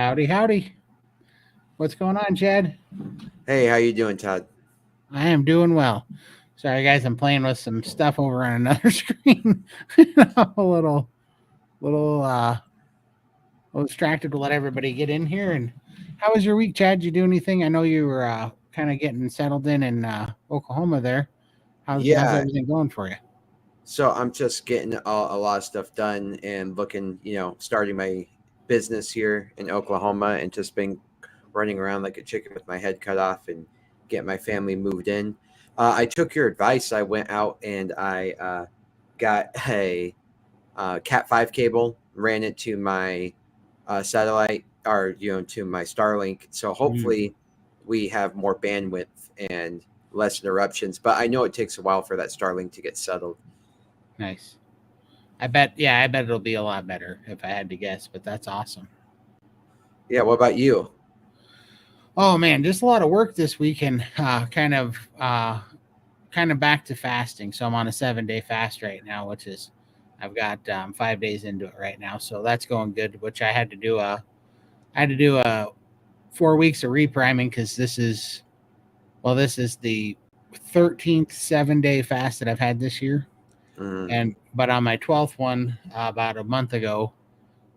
Howdy, howdy. What's going on, Chad? Hey, how you doing, Todd? I am doing well. Sorry, guys, I'm playing with some stuff over on another screen. I'm a little distracted to let everybody get in here. And how was your week, Chad? Did you do anything? I know you were kind of getting settled in Oklahoma there. How's Yeah, everything going for you? so I'm just getting a lot of stuff done and looking, starting my business here in Oklahoma and just been running around like a chicken with my head cut off and get my family moved in. I took your advice. I went out and I got a Cat 5 cable, ran it to my satellite or, to my Starlink. So Mm, hopefully we have more bandwidth and less interruptions. But I know it takes a while for that Starlink to get settled. nice. I bet it'll be a lot better if I had to guess, but that's awesome. Yeah. What about you? Oh man, just a lot of work this week and kind of back to fasting. So I'm on a 7-day fast right now, which is I've got 5 days into it right now. So that's going good. Which I had to do 4 weeks of repriming because this is the 13th 7-day fast that I've had this year. Mm, But on my 12th one about a month ago,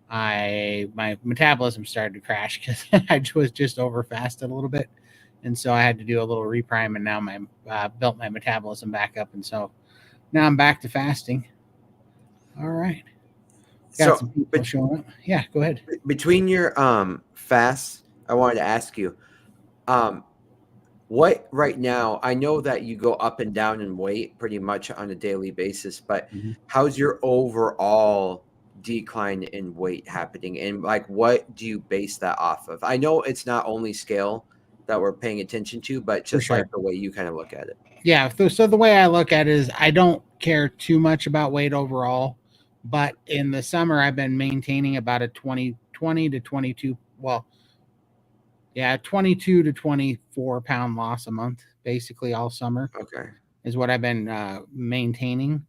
my metabolism started to crash because I was just over fasted a little bit, and so I had to do a little reprime, and now my built my metabolism back up, and so now I'm back to fasting. All right, got so, some people but showing up. Yeah, go ahead. between your fasts, I wanted to ask you, um, what right now? I know that you go up and down in weight pretty much on a daily basis, but Mhm. how's your overall decline in weight happening? And like, what do you base that off of? I know it's not only scale that we're paying attention to, but For just like sure. the way you kind of look at it. Yeah. So the way I look at it is I don't care too much about weight overall, but in the summer I've been maintaining about a 20 to 22. Well, yeah, 22 to 24 pound loss a month, basically all summer Okay. is what I've been maintaining.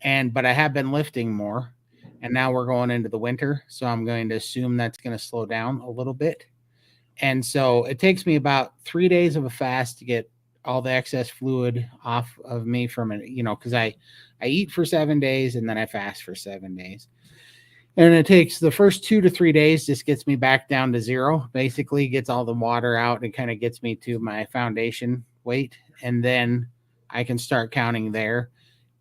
But I have been lifting more, and now we're going into the winter, so I'm going to assume that's going to slow down a little bit. And so it takes me about 3 days of a fast to get all the excess fluid off of me from it, because I eat for 7 days and then I fast for 7 days. And it takes the first 2 to 3 days, just gets me back down to zero, basically gets all the water out and kind of gets me to my foundation weight. And then I can start counting there.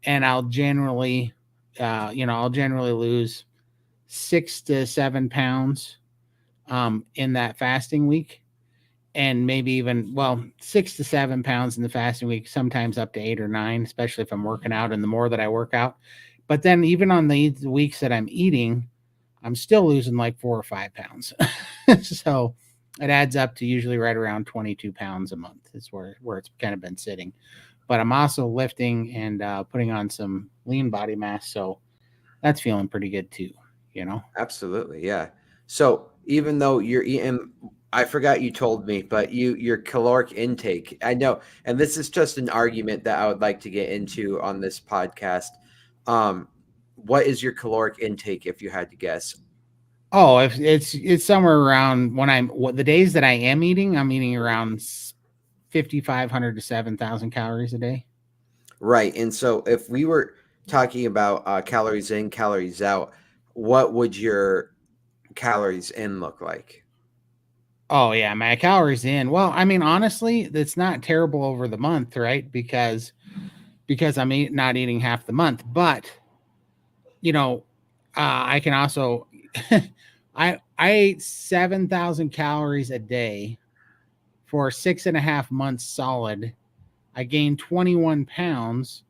And I'll generally lose 6 to 7 pounds in that fasting week. And maybe even, well, 6 to 7 pounds in the fasting week, sometimes up to 8 or 9, especially if I'm working out and the more that I work out. But then even on the weeks that I'm eating, I'm still losing like 4 or 5 pounds. So it adds up to usually right around 22 pounds a month is where it's kind of been sitting. But I'm also lifting and putting on some lean body mass. So that's feeling pretty good too, you know? Absolutely. Yeah. So even though you're eating, I forgot you told me, but your caloric intake, I know, and this is just an argument that I would like to get into on this podcast. Um, what is your caloric intake if you had to guess? Oh, if it's somewhere around the days that I am eating, I'm eating around 5,500 to 7,000 calories a day. Right. And so if we were talking about calories in, calories out, what would your calories in look like? Oh yeah, my calories in. Well, I mean, honestly, it's not terrible over the month, right? Because not eating half the month, but you know, I can also I ate 7,000 calories a day for 6.5 months solid. I gained 21 pounds,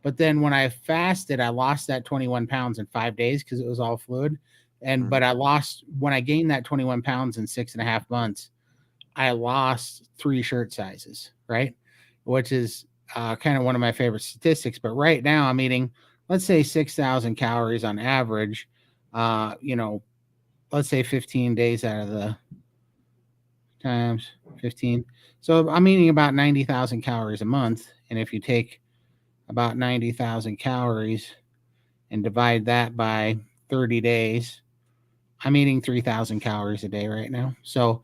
but then when I fasted, I lost that 21 pounds in 5 days because it was all fluid. But Mhm. I lost when I gained that 21 pounds in 6.5 months. I lost 3 shirt sizes, right? Which is kind of one of my favorite statistics. But right now, I'm eating, let's say, 6,000 calories on average. Uh, you know, let's say 15 days out of the times 15. So I'm eating about 90,000 calories a month. And if you take about 90,000 calories and divide that by 30 days, I'm eating 3,000 calories a day right now. So,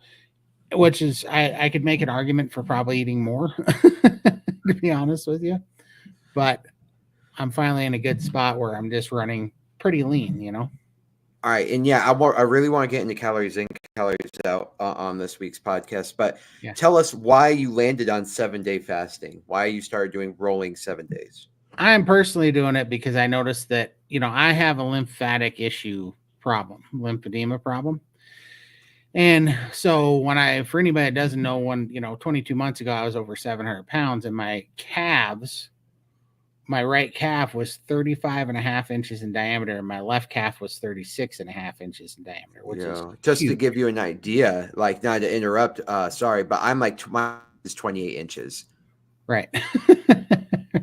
which is, I could make an argument for probably eating more, to be honest with you. But I'm finally in a good spot where I'm just running pretty lean, you know? All right, and yeah, I really want to get into calories in, calories out on this week's podcast. But Yeah. tell us why you landed on 7 day fasting. Why you started doing rolling 7 days. I'm personally doing it because I noticed that, I have a lymphatic issue problem, lymphedema problem. And so for anybody that doesn't know, 22 months ago, I was over 700 pounds and my right calf was 35 and a half inches in diameter and my left calf was 36 and a half inches in diameter, which is Just to huge. give you an idea, like not to interrupt, sorry, but I'm like mine is 28 inches. Right.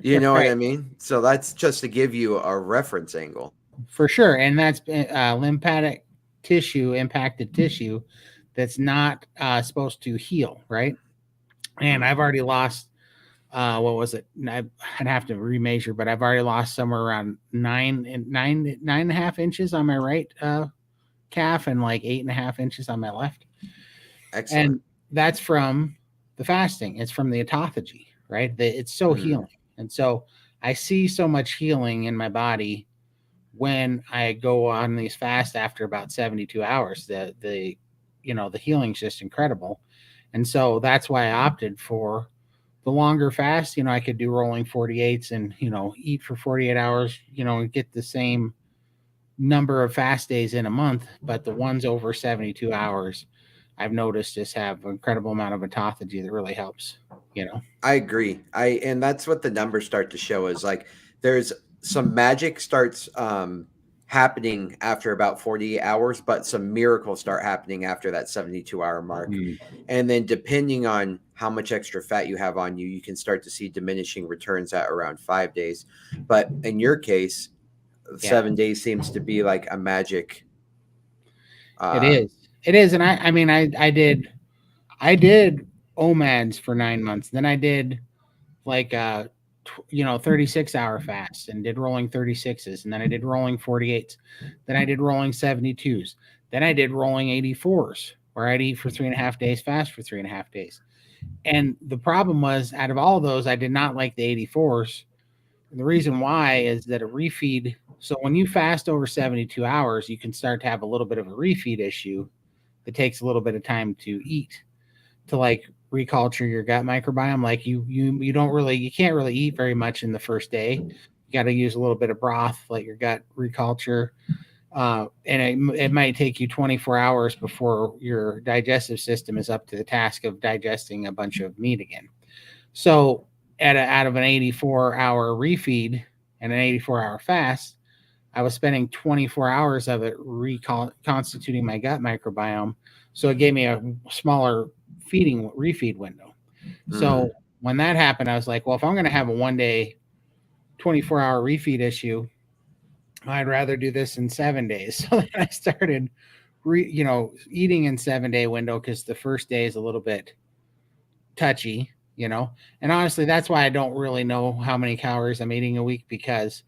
You know what Right. I mean? So that's just to give you a reference angle. For sure. And that's lymphatic tissue, impacted tissue that's not supposed to heal. Right. And I've already lost, what was it? I'd have to remeasure, but I've already lost somewhere around 9.5 inches on my right calf and like 8.5 inches on my left. Excellent. And that's from the fasting. It's from the autophagy, right? It's so Mm, healing. And so I see so much healing in my body when I go on these fasts after about 72 hours. The healing's just incredible. And so that's why I opted for the longer fast. I could do rolling 48s and, eat for 48 hours, and get the same number of fast days in a month, but the ones over 72 hours I've noticed just have an incredible amount of autophagy that really helps. I agree. And that's what the numbers start to show is like there's some magic starts happening after about 48 hours, but some miracles start happening after that 72-hour mark. Mm, And then depending on how much extra fat you have on you, you can start to see diminishing returns at around 5 days. But in your case, yeah, 7 days seems to be like a magic. it Uh, is. It is. And I mean, I did OMADs for 9 months. Then I did like 36-hour fast and did rolling 36s, and then I did rolling 48s, then I did rolling 72s, then I did rolling 84s where I'd eat for 3.5 days, fast for 3.5 days. And the problem was, out of all of those, I did not like the 84s. And the reason why is that a refeed, so when you fast over 72 hours, you can start to have a little bit of a refeed issue that takes a little bit of time to eat, to like reculture your gut microbiome. Like you can't really eat very much in the first day. You got to use a little bit of broth, let your gut reculture. And it might take you 24 hours before your digestive system is up to the task of digesting a bunch of meat again. So out of an 84-hour refeed and an 84-hour fast, I was spending 24 hours of it reconstituting my gut microbiome. So it gave me a smaller refeed window. mm, So when that happened, I was like, well, if I'm going to have a 1 day, 24-hour refeed issue, I'd rather do this in 7 days. So then I started, eating in 7 day window because the first day is a little bit touchy. And honestly, that's why I don't really know how many calories I'm eating a week, because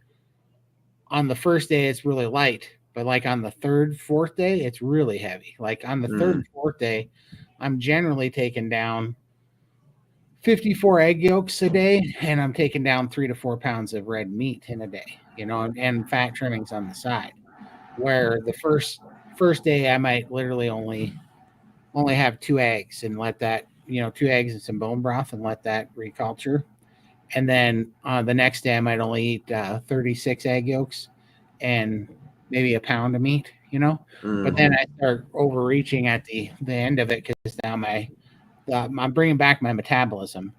on the first day it's really light, but like on the third, fourth day, it's really heavy. Like on the third mm, and fourth day, I'm generally taking down 54 egg yolks a day, and I'm taking down 3 to 4 pounds of red meat in a day, and fat trimmings on the side. Where the first day I might literally only have 2 eggs and let that, 2 eggs and some bone broth and let that reculture. And then the next day I might only eat 36 egg yolks and maybe a pound of meat. But then mm, I start overreaching at the end of it, because now I'm bringing back my metabolism,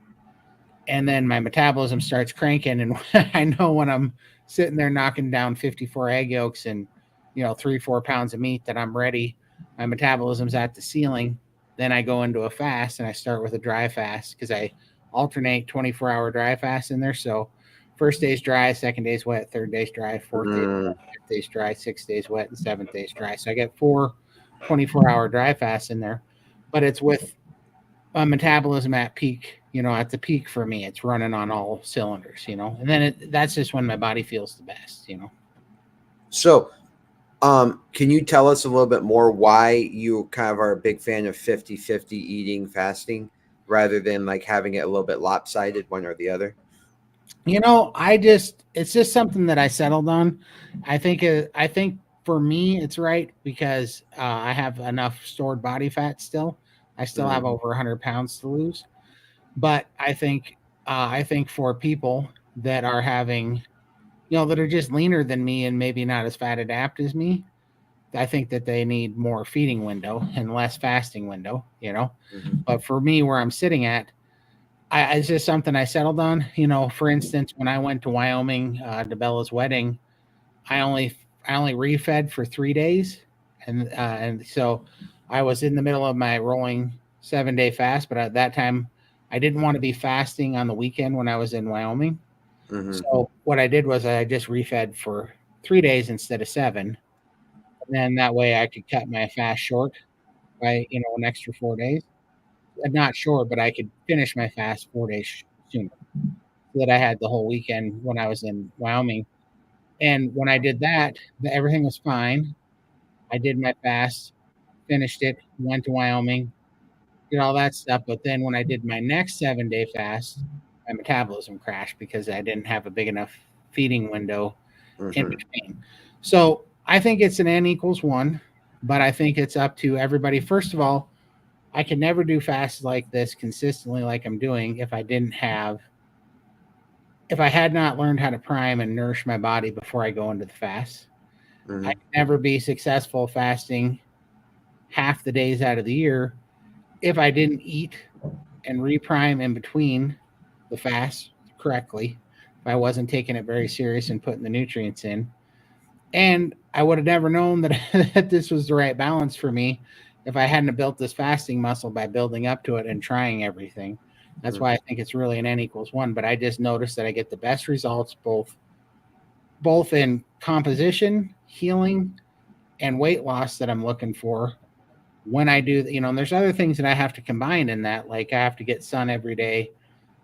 and then my metabolism starts cranking, and I know when I'm sitting there knocking down 54 egg yolks and 3-4 pounds of meat that I'm ready. My metabolism's at the ceiling. Then I go into a fast, and I start with a dry fast, because I alternate 24-hour dry fast in there. So first day's dry, second day's wet, third day's dry, fourth day's mm. wet, fifth day's dry, 6 days wet, and seventh day's dry. So I get 4 24-hour dry fasts in there, but it's with metabolism at peak. At the peak for me, it's running on all cylinders. And then that's just when my body feels the best. So Can you tell us a little bit more why you kind of are a big fan of 50-50 eating fasting rather than like having it a little bit lopsided one or the other? It's just something that I settled on. I think for me it's right because I have enough stored body fat still. I still Mm-hmm. have over 100 pounds to lose. But I think for people that are having, that are just leaner than me and maybe not as fat adapt as me, I think that they need more feeding window and less fasting window. Mm-hmm. But for me, where I'm sitting at, it's just something I settled on. For instance, when I went to Wyoming to Bella's wedding, I only I only refed for 3 days, and so I was in the middle of my rolling 7 day fast. But at that time, I didn't want to be fasting on the weekend when I was in Wyoming. Mm-hmm. So what I did was I just refed for 3 days instead of seven, and then that way I could cut my fast short by an extra 4 days. Not short, but I could finish my fast 4 days sooner, so that I had the whole weekend when I was in Wyoming. And when I did that, everything was fine. I did my fast, finished it, went to Wyoming, did all that stuff. But then when I did my next 7 day fast, my metabolism crashed because I didn't have a big enough feeding window in Mm-hmm. between. So I think it's an N equals one, but I think it's up to everybody. First of all, I could never do fasts like this consistently like I'm doing if I had not learned how to prime and nourish my body before I go into the fast. I Mm-hmm. could never be successful fasting half the days out of the year if I didn't eat and reprime in between the fast correctly, if I wasn't taking it very serious and putting the nutrients in. And I would have never known that, that this was the right balance for me if I hadn't built this fasting muscle by building up to it and trying everything. That's why I think it's really an N equals one. But I just noticed that I get the best results both in composition, healing, and weight loss that I'm looking for when I do. And there's other things that I have to combine in that. Like I have to get sun every day.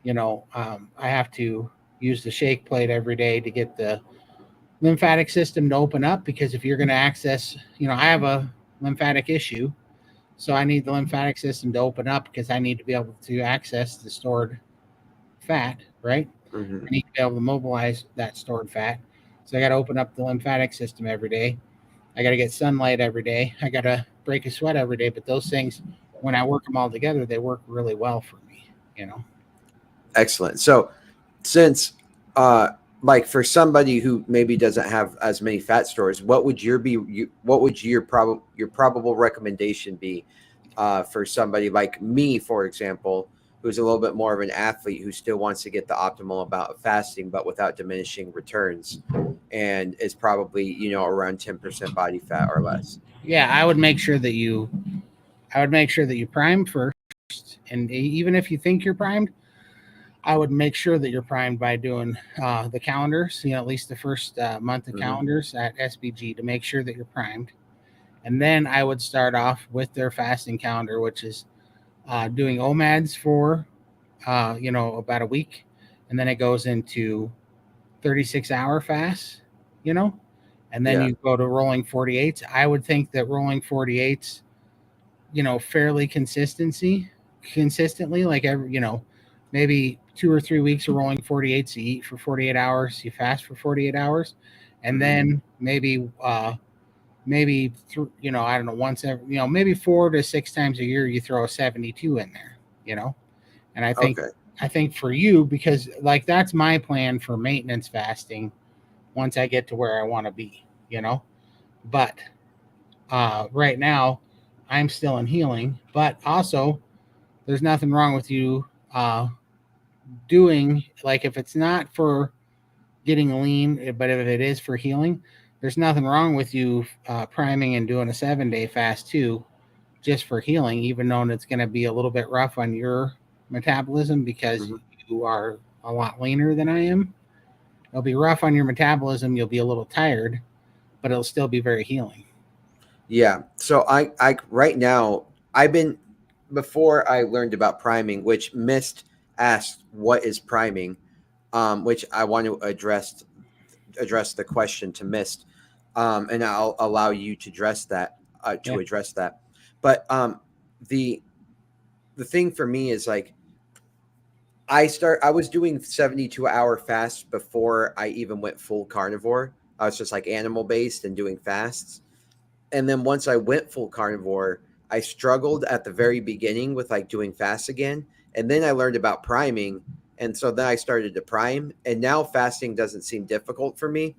I have to use the shake plate every day to get the lymphatic system to open up, because if you're going to access, I have a lymphatic issue, so I need the lymphatic system to open up because I need to be able to access the stored fat, right? Mm-hmm. I need to be able to mobilize that stored fat. So I got to open up the lymphatic system every day. I got to get sunlight every day. I got to break a sweat every day. But those things, when I work them all together, they work really well for me. Excellent. So, since uh, like for somebody who maybe doesn't have as many fat stores, what would your probable recommendation be for somebody like me, for example, who's a little bit more of an athlete who still wants to get the optimal amount of fasting but without diminishing returns, and is probably around 10% body fat or less. Yeah, I would make sure that you prime first, and even if you think you're primed, I would make sure that you're primed by doing the calendars. At least the first month of Mm-hmm. calendars at SBG to make sure that you're primed, and then I would start off with their fasting calendar, which is doing OMADs for about a week, and then it goes into 36-hour fasts. You know, and then Yeah. you go to rolling 48s. I would think that rolling 48s, fairly consistently, like maybe 2 or 3 weeks of rolling 48s. You eat for 48 hours, you fast for 48 hours, and Mm-hmm. then I don't know, once every, maybe 4 to 6 times a year, you throw a 72 in there, you know. And Okay. I think for you, because like that's my plan for maintenance fasting once I get to where I want to be. But right now, I'm still in healing, but also there's nothing wrong with you uh, doing, like, if it's not for getting lean, but if it is for healing, there's nothing wrong with you priming and doing a 7 day fast too, just for healing, even though it's going to be a little bit rough on your metabolism because Mm-hmm. you are a lot leaner than I am. It'll be rough on your metabolism. You'll be a little tired, but it'll still be very healing. Yeah. So I right now I've been before I learned about priming, which Mist asked what is priming, which I want to address the question to Mist. and I'll allow you to address that. Yeah. But the the thing for me is like I was doing 72-hour fasts before I even went full carnivore. I was just like animal based and doing fasts. And then once I went full carnivore, I struggled at the very beginning with like doing fasts again. And then I learned about priming. And so then I started to prime. And now fasting doesn't seem difficult for me.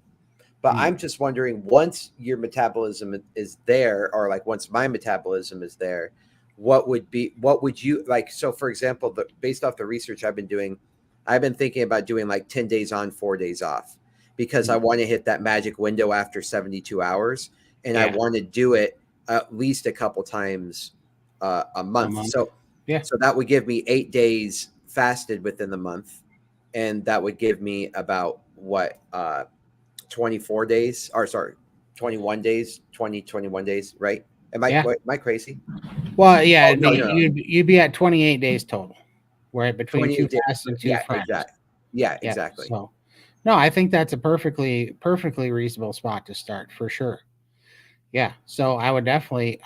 But Mm. I'm just wondering, once your metabolism is there, or like once my metabolism is there, what would you like? So, for example, based off the research I've been doing, I've been thinking about doing like 10 days on, 4 days off, because I Mm. want to hit that magic window after 72 hours. And I Yeah. want to do it at least a couple times a A month. month. So, Yeah. so that would give me 8 days fasted within the month. And that would give me about what, 24 days, or sorry, 21 days, 21 days, right? Yeah. Am I crazy? Well, yeah, Oh, it'd no, be no, no. you'd be at 28 days total, right? Between two 28 days. fasts and two Yeah, frags. exactly. Yeah, Yeah. exactly. So no, I think that's a perfectly reasonable spot to start for sure. Yeah. So I would definitely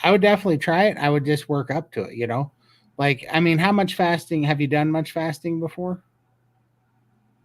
try it. I would just work up to it, you know? Like, I mean, how much fasting have you done much fasting before?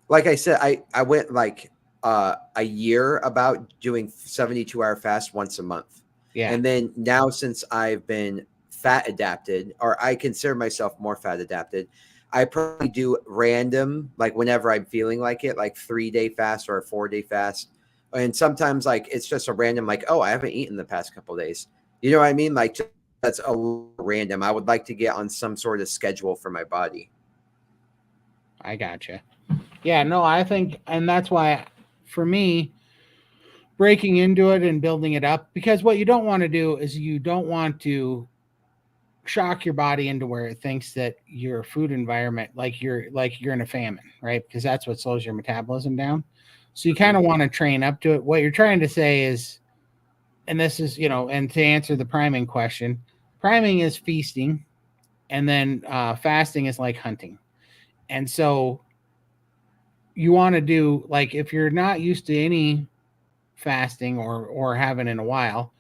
Like I said, I went like a year about doing 72-hour fast once a month. Yeah. And then now, since I've been fat adapted, or I consider myself more fat adapted, I probably do random, like whenever I'm feeling like it, like 3 day fast or a 4 day fast. And sometimes like it's just a random, like, oh, I haven't eaten the past couple of days. You know what I mean? Like that's a little random. I would like to get on some sort of schedule for my body. I gotcha. Yeah, no, I think, and that's why for me, breaking into it and building it up, because what you don't want to do is you don't want to shock your body into where it thinks that your food environment, like you're in a famine, right? Because that's what slows your metabolism down. So you kind Mhm. of want to train up to it. What you're trying to say is, and this is, and to answer the priming question, priming is feasting, and then fasting is like hunting. And so you want to do, like, if you're not used to any fasting or haven't in a while,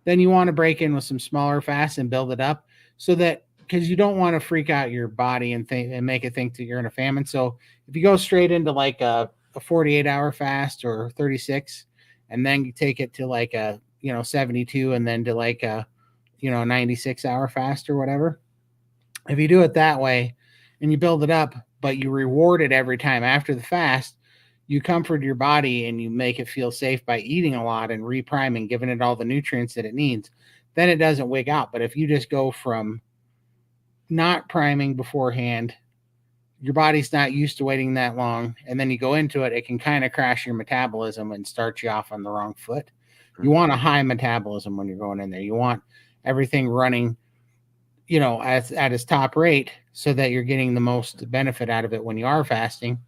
then you want to break in with some smaller fasts and build it up, so that, because you don't want to freak out your body and think and make it think that you're in a famine. So if you go straight into like a 48-hour fast or 36, and then you take it to like a 72, and then to like a 96-hour fast or whatever, if you do it that way and you build it up, but you reward it every time after the fast, you comfort your body and you make it feel safe by eating a lot and repriming, giving it all the nutrients that it needs, then it doesn't wig out. But if you just go from not priming beforehand, your body's not used to waiting that long, and then you go into it, it can kind of crash your metabolism and start you off on the wrong foot. You want a Mhm. high metabolism when you're going in there. You want everything running at its top rate, so that you're getting the most benefit out of it when you are fasting,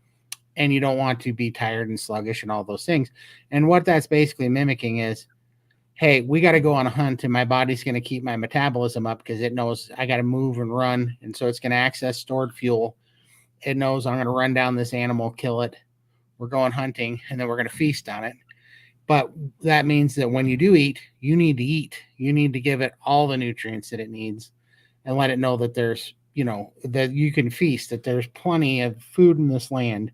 and you don't want to be tired and sluggish and all those things. And what that's basically mimicking is, hey, we got to go on a hunt, and my body's going to keep my metabolism up because it knows I got to move and run, and so it's going to access stored fuel. It knows I'm going to run down this animal, kill it. We're going hunting, and then we're going to feast on it. But that means that when you do eat, you need to eat. You need to give it all the nutrients that it needs, and let it know that that you can feast, that there's plenty of food in this land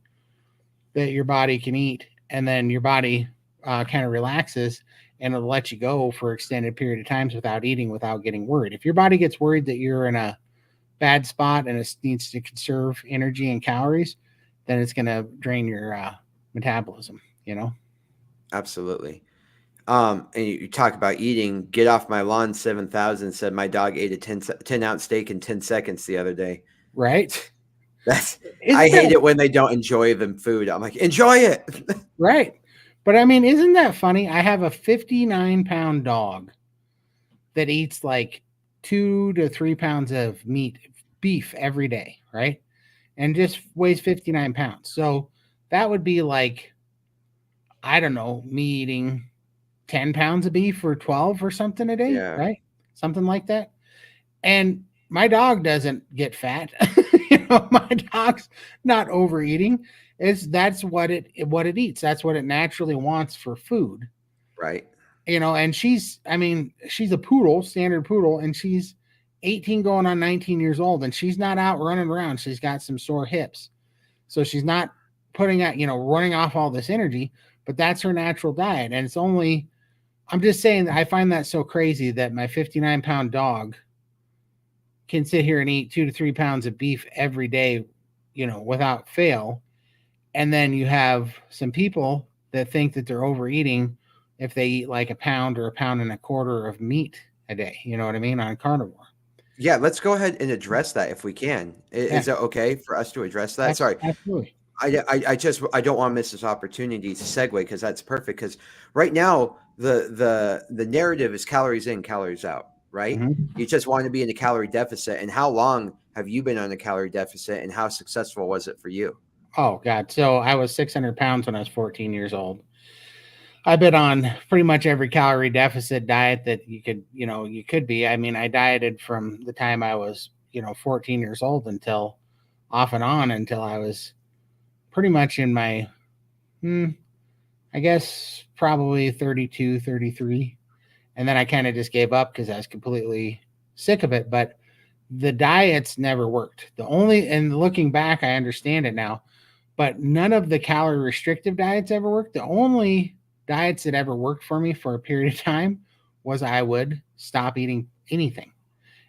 that your body can eat. And then your body kind of relaxes, and it'll let you go for extended period of times without eating, without getting worried. If your body gets worried that you're in a bad spot and it needs to conserve energy and calories, then it's going to drain your metabolism. Absolutely. And you talk about eating. Get off my lawn 7,000 said my dog ate a 10-ounce steak in 10 seconds the other day. Right. That's I Isn't hate that it when they don't enjoy the food. I'm like, enjoy it. right? But I mean, isn't that funny? I have a 59-pound dog that eats like 2 to 3 pounds of beef every day, right? And just weighs 59 pounds. So that would be like, I don't know, me eating 10 pounds of beef or 12 or something a day, Yeah, right? Something like that. And my dog doesn't get fat. My dog's not overeating. That's what it eats. That's what it naturally wants for food. right. And I mean, she's a poodle, standard poodle, and she's 18 going on 19 years old, and she's not out running around. She's got some sore hips. So she's not putting out, running off all this energy, but that's her natural diet. And I'm just saying that I find that so crazy that my 59-pound dog can sit here and eat 2 to 3 pounds of beef every day, without fail. And then you have some people that think that they're overeating if they eat like a pound or a pound and a quarter of meat a day. You know what I mean? On carnivore. Yeah, let's go ahead and address that if we can. Yeah, Is it okay for us to address that? Sorry, absolutely. I don't want to miss this opportunity to segue because that's perfect. Because right now the narrative is calories in, calories out. Right? Mm-hmm. You just want to be in a calorie deficit. And how long have you been on a calorie deficit, and how successful was it for you? Oh, God. So I was 600 pounds when I was 14 years old. I've been on pretty much every calorie deficit diet that you could be. I mean, I dieted from the time I was, 14 years old until off and on until I was pretty much in my, I guess probably 32, 33. And then I kind of just gave up because I was completely sick of it. But the diets never worked. And looking back, I understand it now, but none of the calorie restrictive diets ever worked. The only diets that ever worked for me for a period of time was I would stop eating anything,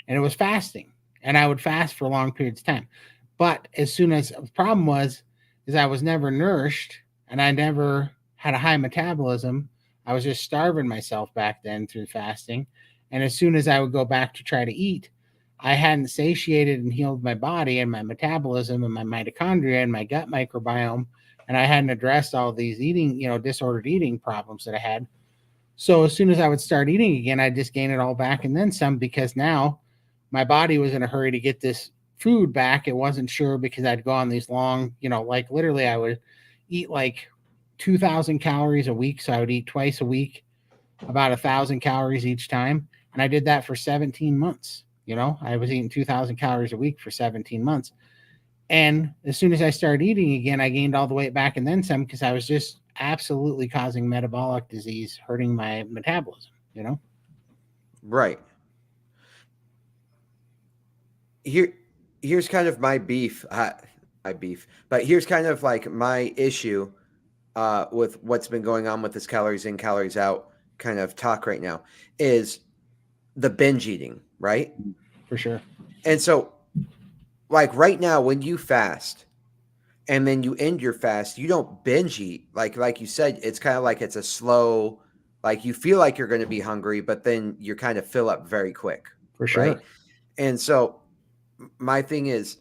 and it was fasting, and I would fast for long periods of time. But as soon as the problem was, is I was never nourished, and I never had a high metabolism. I was just starving myself back then through fasting, and as soon as I would go back to try to eat, I hadn't satiated and healed my body and my metabolism and my mitochondria and my gut microbiome, and I hadn't addressed all these eating, disordered eating problems that I had. So as soon as I would start eating again, I'd just gain it all back and then some, because now my body was in a hurry to get this food back. It wasn't sure because I'd go on these long, like literally I would eat like 2,000 calories a week. So I would eat twice a week, about 1,000 calories each time. And I did that for 17 months. I was eating 2,000 calories a week for 17 months. And as soon as I started eating again, I gained all the weight back and then some, because I was just absolutely causing metabolic disease, hurting my metabolism. Right. Here here's kind of my beef. My beef, but here's kind of like my issue with what's been going on with this calories in, calories out kind of talk right now is the binge eating, right? For sure. And so, like right now, when you fast and then you end your fast, you don't binge eat. Like you said, it's kind of like it's a slow, like you feel like you're going to be hungry, but then you kind of fill up very quick, For right? sure. And so, my thing is,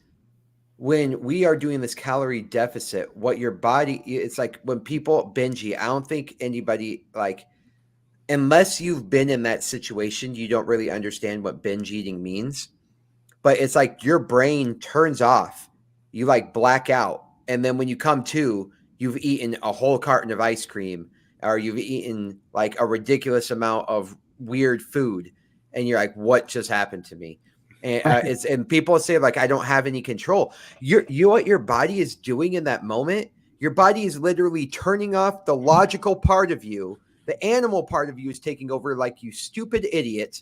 when we are doing this calorie deficit, what your body, it's like when people binge eat, I don't think anybody, like, unless you've been in that situation, you don't really understand what binge eating means. But it's like your brain turns off, you like black out, and then when you come to, you've eaten a whole carton of ice cream, or you've eaten like a ridiculous amount of weird food, and you're like, what just happened to me? And it's, and people say like, I don't have any control. You what your body is doing in that moment, your body is literally turning off the logical part of you. The animal part of you is taking over, like, you stupid idiot,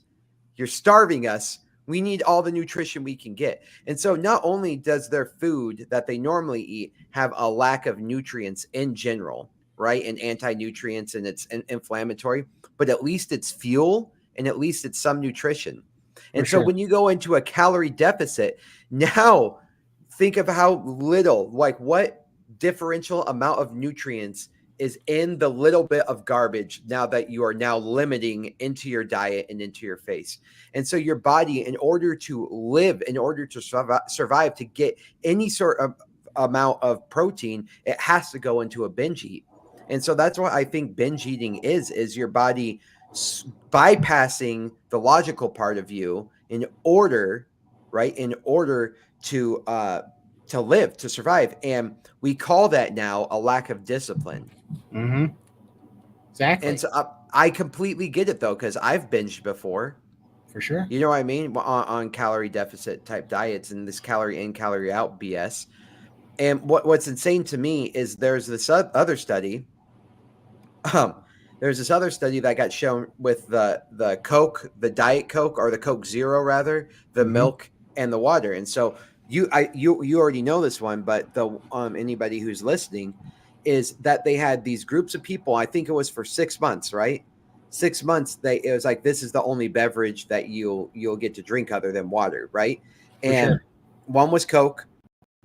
you're starving us. We need all the nutrition we can get. And so not only does their food that they normally eat have a lack of nutrients in general, right? And anti-nutrients, and it's inflammatory, but at least it's fuel, and at least it's some nutrition. For And so sure. when you go into a calorie deficit, now think of how little, like what differential amount of nutrients is in the little bit of garbage now that you are now limiting into your diet and into your face. And so your body, in order to live, in order to survive, to get any sort of amount of protein, it has to go into a binge eat. And so that's what I think binge eating is your body bypassing the logical part of you in order, right, in order to live, to survive. And we call that now a lack of discipline. Mm-hmm. And Exactly. so I completely get it though, because I've binged before. For sure. You know what I mean? On calorie deficit type diets and this calorie in, calorie out BS. And what's insane to me is there's this other study um, there's this other study that got shown with the Coke, the Diet Coke, or the Coke Zero rather, the Mm-hmm. milk and the water. And so you already know this one, but the anybody who's listening is that they had these groups of people. I think it was for 6 months, right? 6 months. It was like this is the only beverage that you'll get to drink other than water, right? For And sure. one was Coke,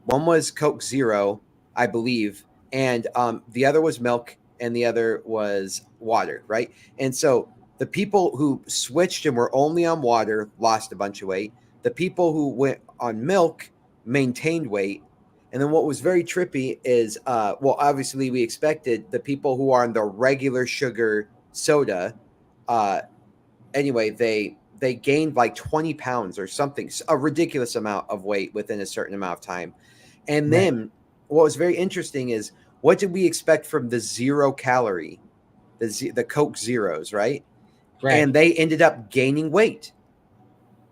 one was Coke Zero, I believe, and the other was milk, and the other was water, right? And so the people who switched and were only on water lost a bunch of weight. The people who went on milk maintained weight. And then what was very trippy is, well, obviously we expected the people who are on the regular sugar soda. Uh, anyway, they gained like 20 pounds or something, a ridiculous amount of weight within a certain amount of time. And Right. then what was very interesting is what did we expect from the 0 calorie, the Coke Zeros, right? Right. And they ended up gaining weight.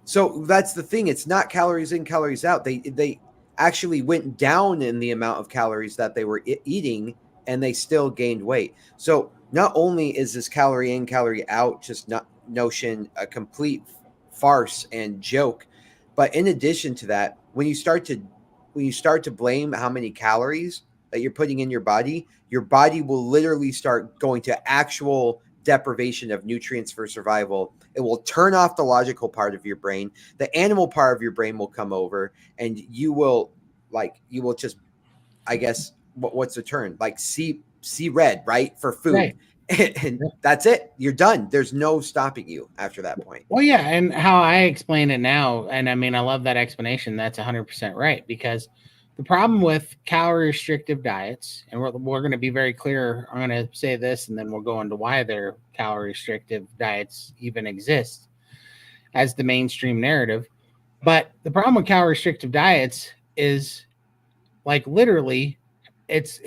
So that's the thing. It's not calories in, calories out. They actually went down in the amount of calories that they were eating, and they still gained weight. So not only is this calorie in, calorie out just not notion a complete farce and joke, but in addition to that, when you start to blame how many calories that you're putting in your body will literally start going to actual deprivation of nutrients for survival. It will turn off the logical part of your brain. The animal part of your brain will come over, and you will just, I guess, what's the term? Like see red, right, for food. Right. And that's it. You're done. There's no stopping you after that point. Well, yeah, and how I explain it now, and I mean, I love that explanation. That's 100% right because the problem with calorie restrictive diets, and we're going to be very clear. I'm going to say this, and then we'll go into why their calorie restrictive diets even exist as the mainstream narrative. But the problem with calorie restrictive diets is like literally, it's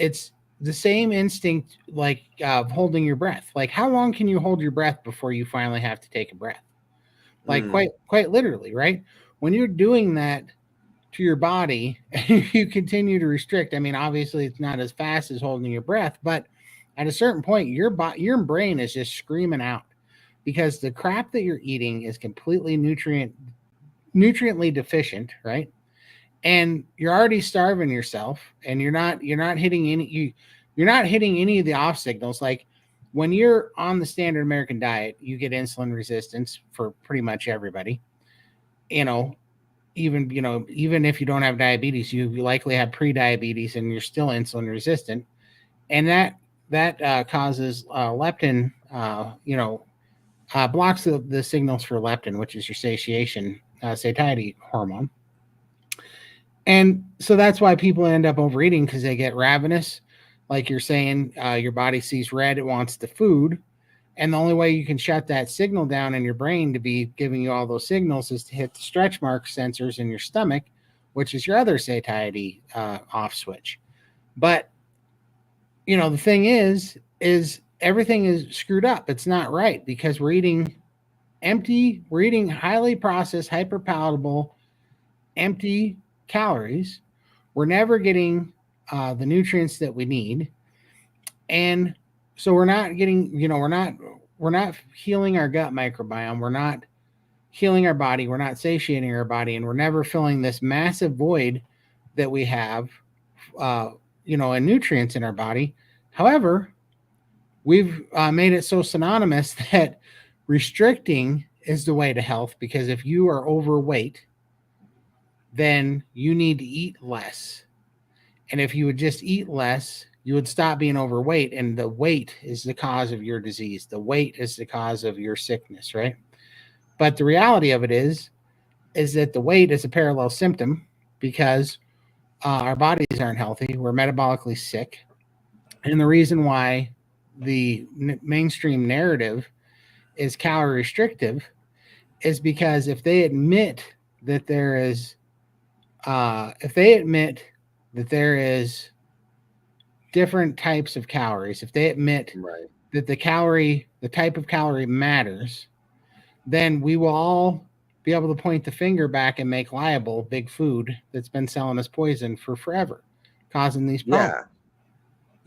the same instinct like holding your breath. Like, how long can you hold your breath before you finally have to take a breath? Like Mm, quite literally, right? When you're doing that to your body and you continue to restrict, I mean, obviously it's not as fast as holding your breath, but at a certain point your brain is just screaming out because the crap that you're eating is completely nutriently deficient, right? And you're already starving yourself and you're not hitting you're not hitting any of the off signals. Like when you're on the standard American diet, you get insulin resistance for pretty much everybody. You know, even if you don't have diabetes, you likely have pre-diabetes and you're still insulin resistant, and that causes leptin. Blocks the signals for leptin, which is your satiety hormone. And so that's why people end up overeating because they get ravenous. Like you're saying, your body sees red, it wants the food. And the only way you can shut that signal down in your brain to be giving you all those signals is to hit the stretch mark sensors in your stomach, which is your other satiety off switch. But, the thing is everything is screwed up. It's not right because we're eating highly processed, hyper palatable, empty calories. We're never getting the nutrients that we need, and so we're not getting. We're not healing our gut microbiome. We're not healing our body. We're not satiating our body, and we're never filling this massive void that we have, uh, in nutrients in our body. However, we've made it so synonymous that restricting is the way to health because if you are overweight, then you need to eat less. And if you would just eat less, you would stop being overweight. And the weight is the cause of your disease. The weight is the cause of your sickness, right? But the reality of it is that the weight is a parallel symptom because our bodies aren't healthy. We're metabolically sick. And the reason why the mainstream narrative is calorie restrictive is because that there is, if they admit that there is different types of calories, if they admit right. that the type of calorie matters, then we will all be able to point the finger back and make liable big food that's been selling us poison for forever, causing these problems. Yeah.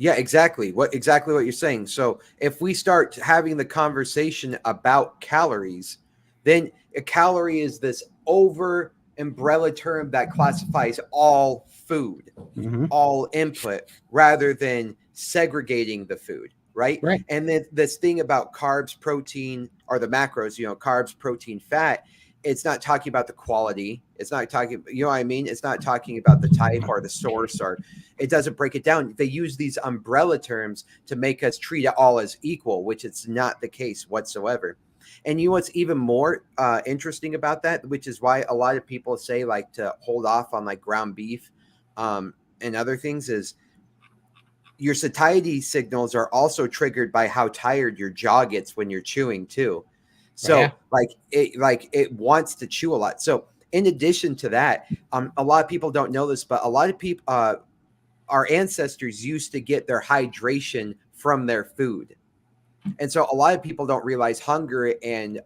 Yeah, exactly what you're saying. So if we start having the conversation about calories, then a calorie is this over umbrella term that classifies all food, Mm-hmm. all input, rather than segregating the food, right? Right. And then this thing about carbs, protein, or the macros, carbs, protein, fat, it's not talking about the quality. It's not talking, you know what I mean? It's not talking about the type or the source, or it doesn't break it down. They use these umbrella terms to make us treat it all as equal, which it's not the case whatsoever. And you know what's even more interesting about that, which is why a lot of people say like to hold off on like ground beef, and other things, is your satiety signals are also triggered by how tired your jaw gets when you're chewing too. Yeah. So like it wants to chew a lot. So in addition to that, a lot of people don't know this, but a lot of people, our ancestors used to get their hydration from their food. And so a lot of people don't realize hunger and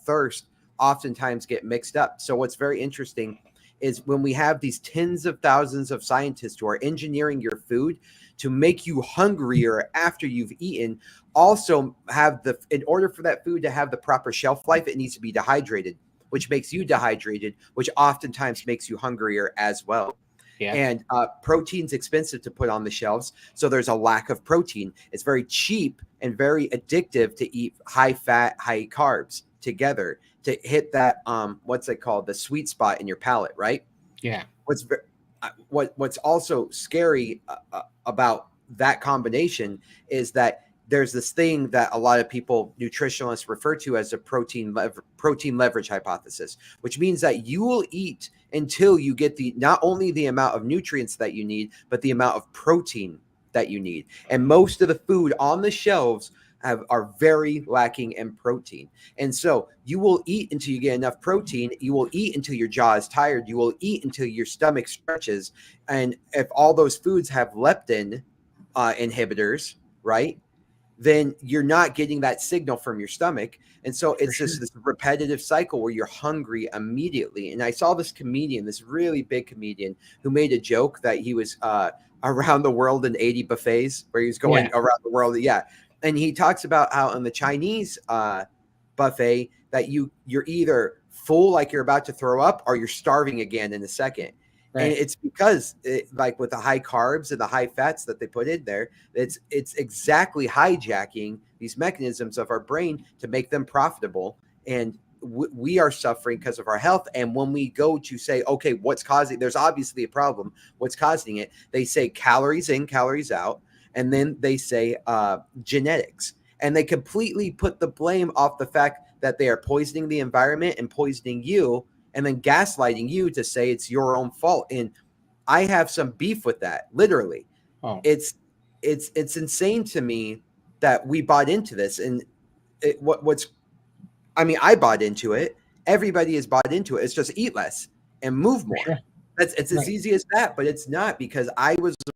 thirst oftentimes get mixed up. So what's very interesting is when we have these tens of thousands of scientists who are engineering your food to make you hungrier after you've eaten, also have in order for that food to have the proper shelf life, it needs to be dehydrated, which makes you dehydrated, which oftentimes makes you hungrier as well. Yeah. And protein's expensive to put on the shelves, so there's a lack of protein. It's very cheap and very addictive to eat high fat, high carbs together to hit that what's it called, the sweet spot in your palate, right? Yeah. What's also scary about that combination is that there's this thing that a lot of people, nutritionalists, refer to as a protein leverage hypothesis, which means that you will eat until you get the not only the amount of nutrients that you need, but the amount of protein that you need. And most of the food on the shelves are very lacking in protein. And so you will eat until you get enough protein. You will eat until your jaw is tired. You will eat until your stomach stretches. And if all those foods have leptin inhibitors, right, then you're not getting that signal from your stomach. And so For it's sure. this repetitive cycle where you're hungry immediately. And I saw this comedian, this really big comedian, who made a joke that he was around the world in 80 buffets, where he was going Yeah. around the world. Yeah. And he talks about how in the Chinese buffet that you're either full, like you're about to throw up, or you're starving again in a second. And Right. it's because like with the high carbs and the high fats that they put in there, it's exactly hijacking these mechanisms of our brain to make them profitable. And we are suffering because of our health. And when we go to say, okay, what's causing, there's obviously a problem, what's causing it, they say calories in, calories out. And then they say genetics. And they completely put the blame off the fact that they are poisoning the environment and poisoning you, and then gaslighting you to say it's your own fault. And I have some beef with that. Literally, Oh, it's it's insane to me that we bought into this. And what's, I mean, I bought into it. Everybody has bought into it. It's just eat less and move for more. sure. It's as Right. easy as that. But it's not, because I was a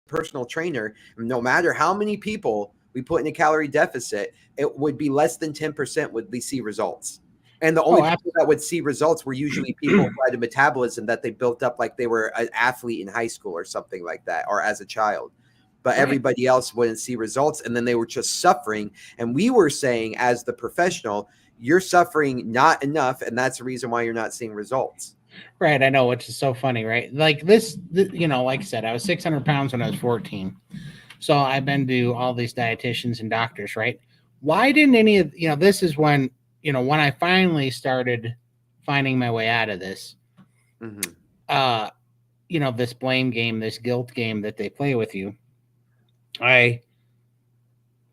personal trainer. No matter how many people we put in a calorie deficit, it would be less than 10% would we see results. And the only Oh, people that would see results were usually people who had a metabolism that they built up like they were an athlete in high school or something like that, or as a child. But right. everybody else wouldn't see results, and then they were just suffering. And we were saying, as the professional, you're suffering not enough, and that's the reason why you're not seeing results. Right. I know, which is so funny, right? Like this, like I said, I was 600 pounds when I was 14. So I've been to all these dietitians and doctors, right? Why didn't any of, this is when I finally started finding my way out of this, Mm-hmm. uh, this blame game, this guilt game that they play with you. I,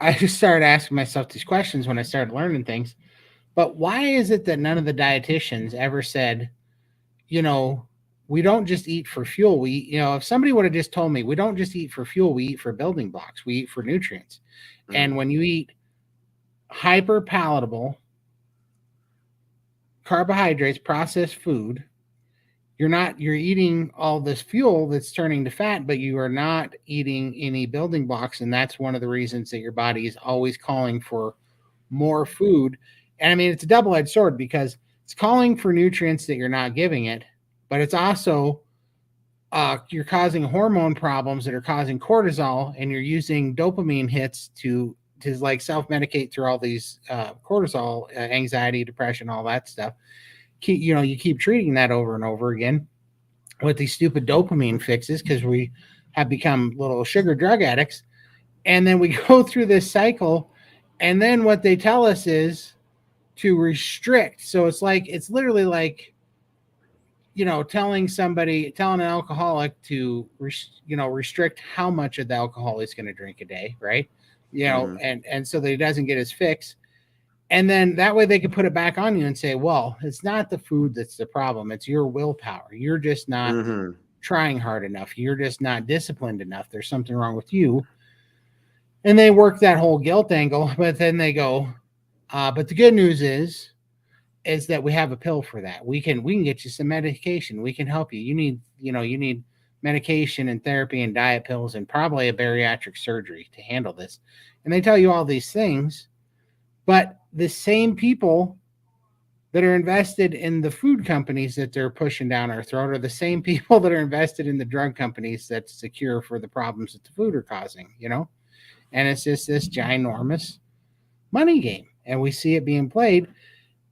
I just started asking myself these questions when I started learning things. But why is it that none of the dietitians ever said, you know, we don't just eat for fuel. If somebody would have just told me, we don't just eat for fuel, we eat for building blocks, we eat for nutrients. Mm-hmm. And when you eat hyper palatable carbohydrates, processed food, you're eating all this fuel that's turning to fat, but you are not eating any building blocks. And that's one of the reasons that your body is always calling for more food. And I mean, it's a double-edged sword because it's calling for nutrients that you're not giving it, but it's also you're causing hormone problems that are causing cortisol, and you're using dopamine hits to like self medicate through all these cortisol, anxiety, depression, all that stuff. You keep treating that over and over again with these stupid dopamine fixes because we have become little sugar drug addicts, and then we go through this cycle, and then what they tell us is to restrict. So it's literally like, telling an alcoholic to restrict how much of the alcohol he's going to drink a day, right? Mm-hmm. And so that he doesn't get his fix. And then that way they can put it back on you and say, well, it's not the food that's the problem, it's your willpower. You're just not Mm-hmm. trying hard enough, you're just not disciplined enough, there's something wrong with you. And they work that whole guilt angle, but then they go, but the good news is that we have a pill for that. We can get you some medication. We can help you. You need medication and therapy and diet pills and probably a bariatric surgery to handle this. And they tell you all these things, but the same people that are invested in the food companies that they're pushing down our throat are the same people that are invested in the drug companies that's secure for the problems that the food are causing. And it's just this ginormous money game. And we see it being played.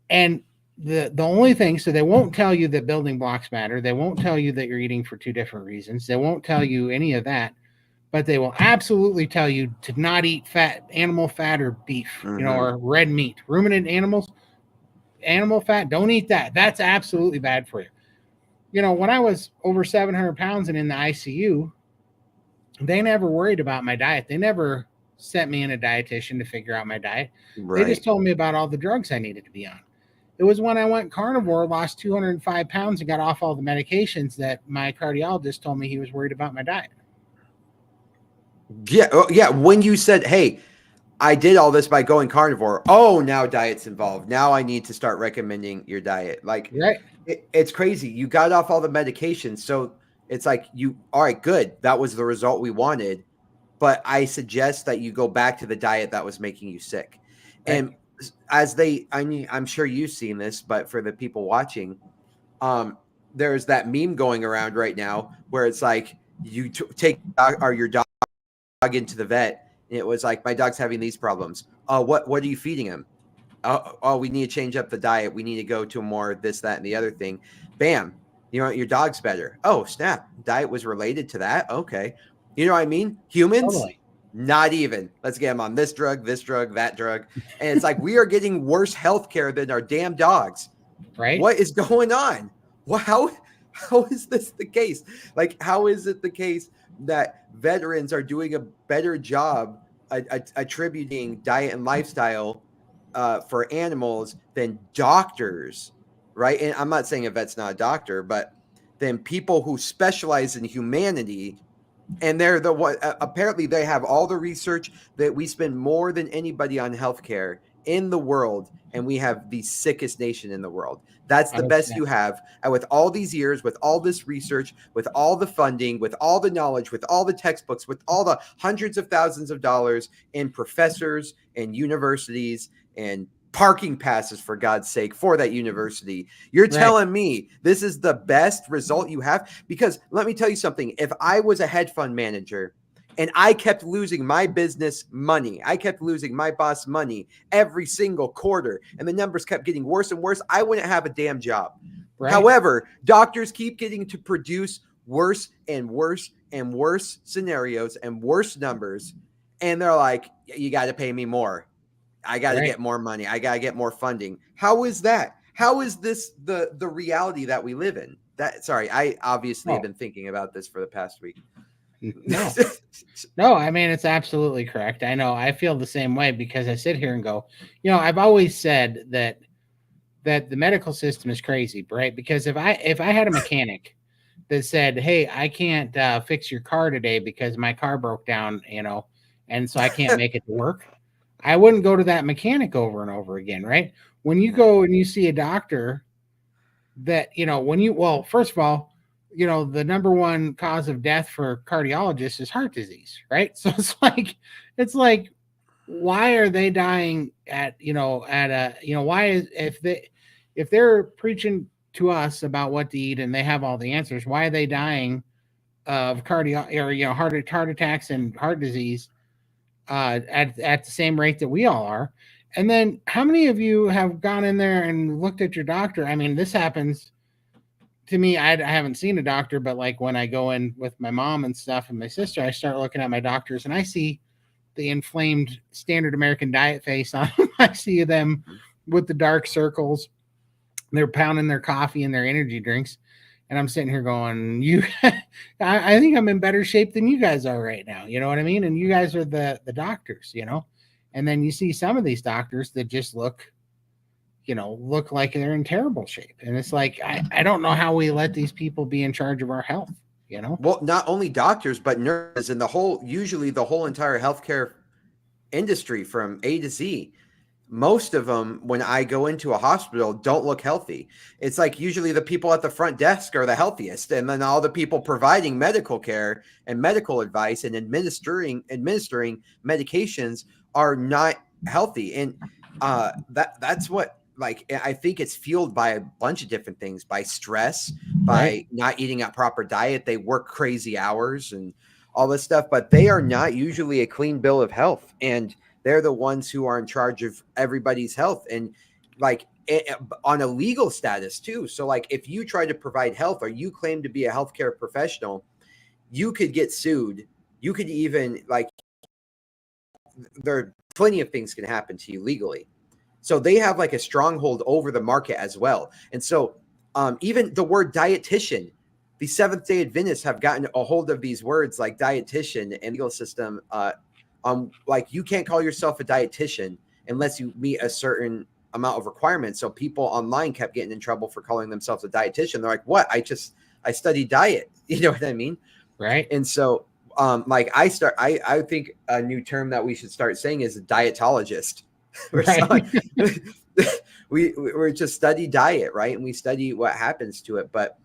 And the only thing, so they won't tell you that building blocks matter. They won't tell you that you're eating for two different reasons. They won't tell you any of that, but they will absolutely tell you to not eat animal fat or beef, Mm-hmm. or red meat, ruminant animals, animal fat. Don't eat that. That's absolutely bad for you. When I was over 700 pounds and in the ICU, they never worried about my diet. They never sent me in a dietitian to figure out my diet. They just Right. told me about all the drugs I needed to be on. It was when I went carnivore, lost 205 pounds, and got off all the medications that my cardiologist told me he was worried about my diet. Yeah. Oh, yeah. When you said, "Hey, I did all this by going carnivore," oh, now diet's involved. Now I need to start recommending your diet. Like, Right. it's crazy. You got off all the medications, so it's like all right, good. That was the result we wanted. But I suggest that you go back to the diet that was making you sick. Right. And I mean, I'm sure you've seen this, but for the people watching, um, there's that meme going around right now where it's like take your dog into the vet, and it was like, my dog's having these problems. What are you feeding him? Oh, we need to change up the diet. We need to go to more this, that, and the other thing. Bam. Your dog's better. Oh, snap. Diet was related to that. Okay. You know what I mean? Humans, Totally. not even. Let's get them on this drug, that drug. And it's like we are getting worse health care than our damn dogs. Right. What is going on? Well, how is this the case? Like, how is it the case that veterans are doing a better job attributing diet and lifestyle for animals than doctors, right? And I'm not saying a vet's not a doctor, but then people who specialize in humanity, and they're the what apparently they have all the research that we spend more than anybody on healthcare in the world, and we have the sickest nation in the world. That's the best 100%. you have. And with all these years, with all this research, with all the funding, with all the knowledge, with all the textbooks, with all the hundreds of thousands of dollars in professors and universities and parking passes, for God's sake, for that university, you're Right. telling me this is the best result you have? Because let me tell you something. If I was a hedge fund manager and I kept losing my business money, I kept losing my boss money every single quarter, and the numbers kept getting worse and worse, I wouldn't have a damn job. Right. However, doctors keep getting to produce worse and worse and worse scenarios and worse numbers. And they're like, you got to pay me more. I got to Right. get more money. I got to get more funding. How is that? How is this the reality that we live in? That sorry, I obviously have Oh, been thinking about this for the past week. no. No, I mean, it's absolutely correct. I know I feel the same way because I sit here and go, I've always said that the medical system is crazy, right? Because if I had a mechanic that said, "Hey, I can't fix your car today because my car broke down," and so I can't make it to work, I wouldn't go to that mechanic over and over again, right? When you No. go and you see a doctor that, well, first of all, the number one cause of death for cardiologists is heart disease, right? So it's like why are they dying at a why is if they're preaching to us about what to eat and they have all the answers, why are they dying of cardio or heart attacks and heart disease at the same rate that we all are. And then how many of you have gone in there and looked at your doctor? I mean, this happens to me. I haven't seen a doctor, but like when I go in with my mom and stuff and my sister, I start looking at my doctors and I see the inflamed standard American diet face on them. I see them with the dark circles. They're pounding their coffee and their energy drinks. And I'm sitting here going, I think I'm in better shape than you guys are right now. You know what I mean? And you guys are the doctors, you know? And then you see some of these doctors that just look like they're in terrible shape. And it's like, I don't know how we let these people be in charge of our health, you know? Well, not only doctors, but nurses and usually the whole entire healthcare industry from A to Z. Most of them, when I go into a hospital, don't look healthy. It's like usually the people at the front desk are the healthiest, and then all the people providing medical care and medical advice and administering medications are not healthy. And that's what, like, I think it's fueled by a bunch of different things, by stress, by Right. not eating a proper diet. They work crazy hours and all this stuff, but they are not usually a clean bill of health. And they're the ones who are in charge of everybody's health, and like on a legal status too. So like if you try to provide health or you claim to be a healthcare professional, you could get sued. You could even like, there are plenty of things can happen to you legally. So they have like a stronghold over the market as well. And so even the word dietitian, the Seventh Day Adventists have gotten a hold of these words like dietitian and legal system. Like you can't call yourself a dietitian unless you meet a certain amount of requirements. So people online kept getting in trouble for calling themselves a dietitian. They're like, what? I study diet. You know what I mean? Right. And so like I think a new term that we should start saying is a dietologist. Right. We just study diet, right? And we study what happens to it. But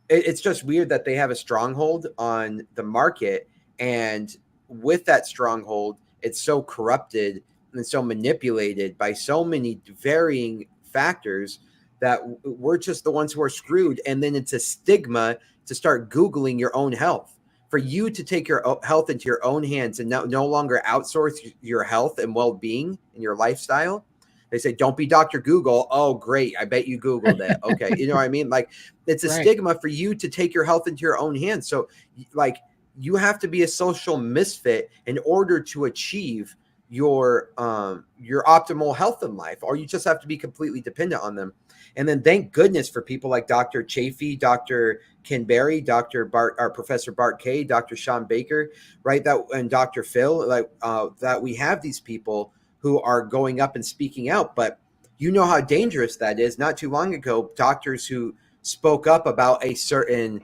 it's just weird that they have a stronghold on the market, and with that stronghold, it's so corrupted and so manipulated by so many varying factors that we're just the ones who are screwed. And then it's a stigma to start Googling your own health. For you to take your health into your own hands and no longer outsource your health and well-being and your lifestyle. They say, don't be Dr. Google. Oh, great. I bet you Googled it. Okay. You know what I mean? Like it's a Right. stigma for you to take your health into your own hands. So like you have to be a social misfit in order to achieve your optimal health in life, or you just have to be completely dependent on them. And then thank goodness for people like Dr. Chafee, Dr. Ken Berry, Dr. Bart, or Professor Bart K, Dr. Sean Baker, right? And Dr. Phil, like that we have these people who are going up and speaking out. But you know how dangerous that is. Not too long ago, doctors who spoke up about a certain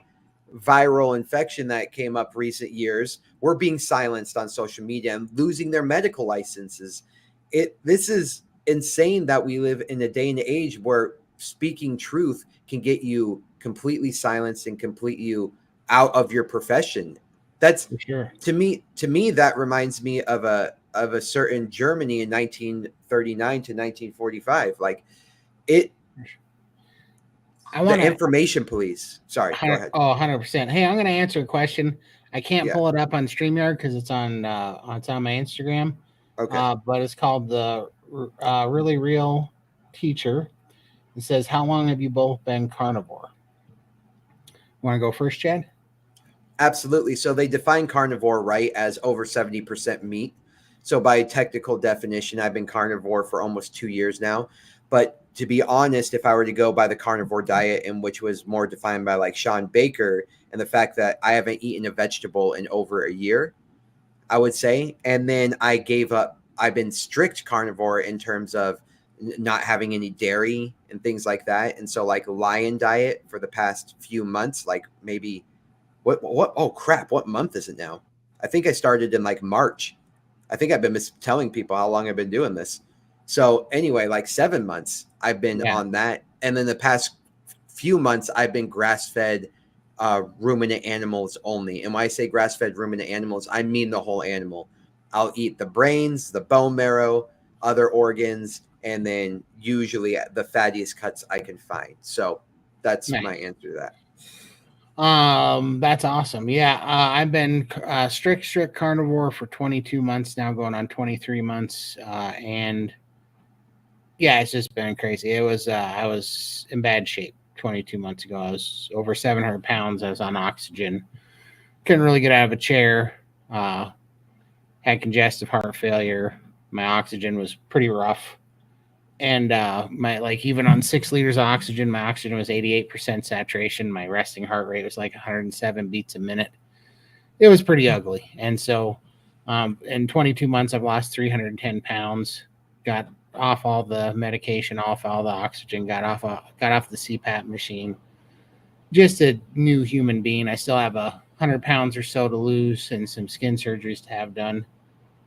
viral infection that came up recent years were being silenced on social media and losing their medical licenses. This is insane that we live in a day and age where speaking truth can get you completely silenced and complete you out of your profession. That's For sure. to me that reminds me of a certain Germany in 1939 to 1945. Like it, I the want to information police. Sorry, go ahead. 100%. Hey, I'm going to answer a question. I can't Yeah. pull it up on StreamYard because it's on my Instagram. Okay. But it's called the Really Real Teacher. It says, "How long have you both been carnivore?" Want to go first, Chad? Absolutely. So they define carnivore, right, as over 70% meat. So by technical definition, I've been carnivore for almost 2 years now. But to be honest, if I were to go by the carnivore diet, in which was more defined by like Sean Baker, and the fact that I haven't eaten a vegetable in over a year, I would say. And then I gave up. I've been strict carnivore in terms of not having any dairy and things like that. And so like lion diet for the past few months, like maybe what oh crap, what month is it now? I think I started in like March. I think I've been telling people how long I've been doing this. So anyway, like 7 months I've been Yeah. on that. And then the past few months I've been grass-fed ruminant animals only. And when I say grass-fed ruminant animals, I mean the whole animal. I'll eat the brains, the bone marrow, other organs, and then usually the fattiest cuts I can find. So that's my Nice. answer to that. That's awesome. Yeah, I've been strict carnivore for 22 months now, going on 23 months, and yeah, it's just been crazy. It was I was in bad shape 22 months ago. I was over 700 pounds. I was on oxygen. Couldn't really get out of a chair. Uh, had congestive heart failure. My oxygen was pretty rough, and my like even on 6 liters of oxygen, my oxygen was 88% saturation. My resting heart rate was like 107 beats a minute. It was pretty ugly. And so in 22 months, I've lost 310 pounds, got off all the medication, off all the oxygen, got off the CPAP machine. Just a new human being. I still have 100 pounds or so to lose and some skin surgeries to have done.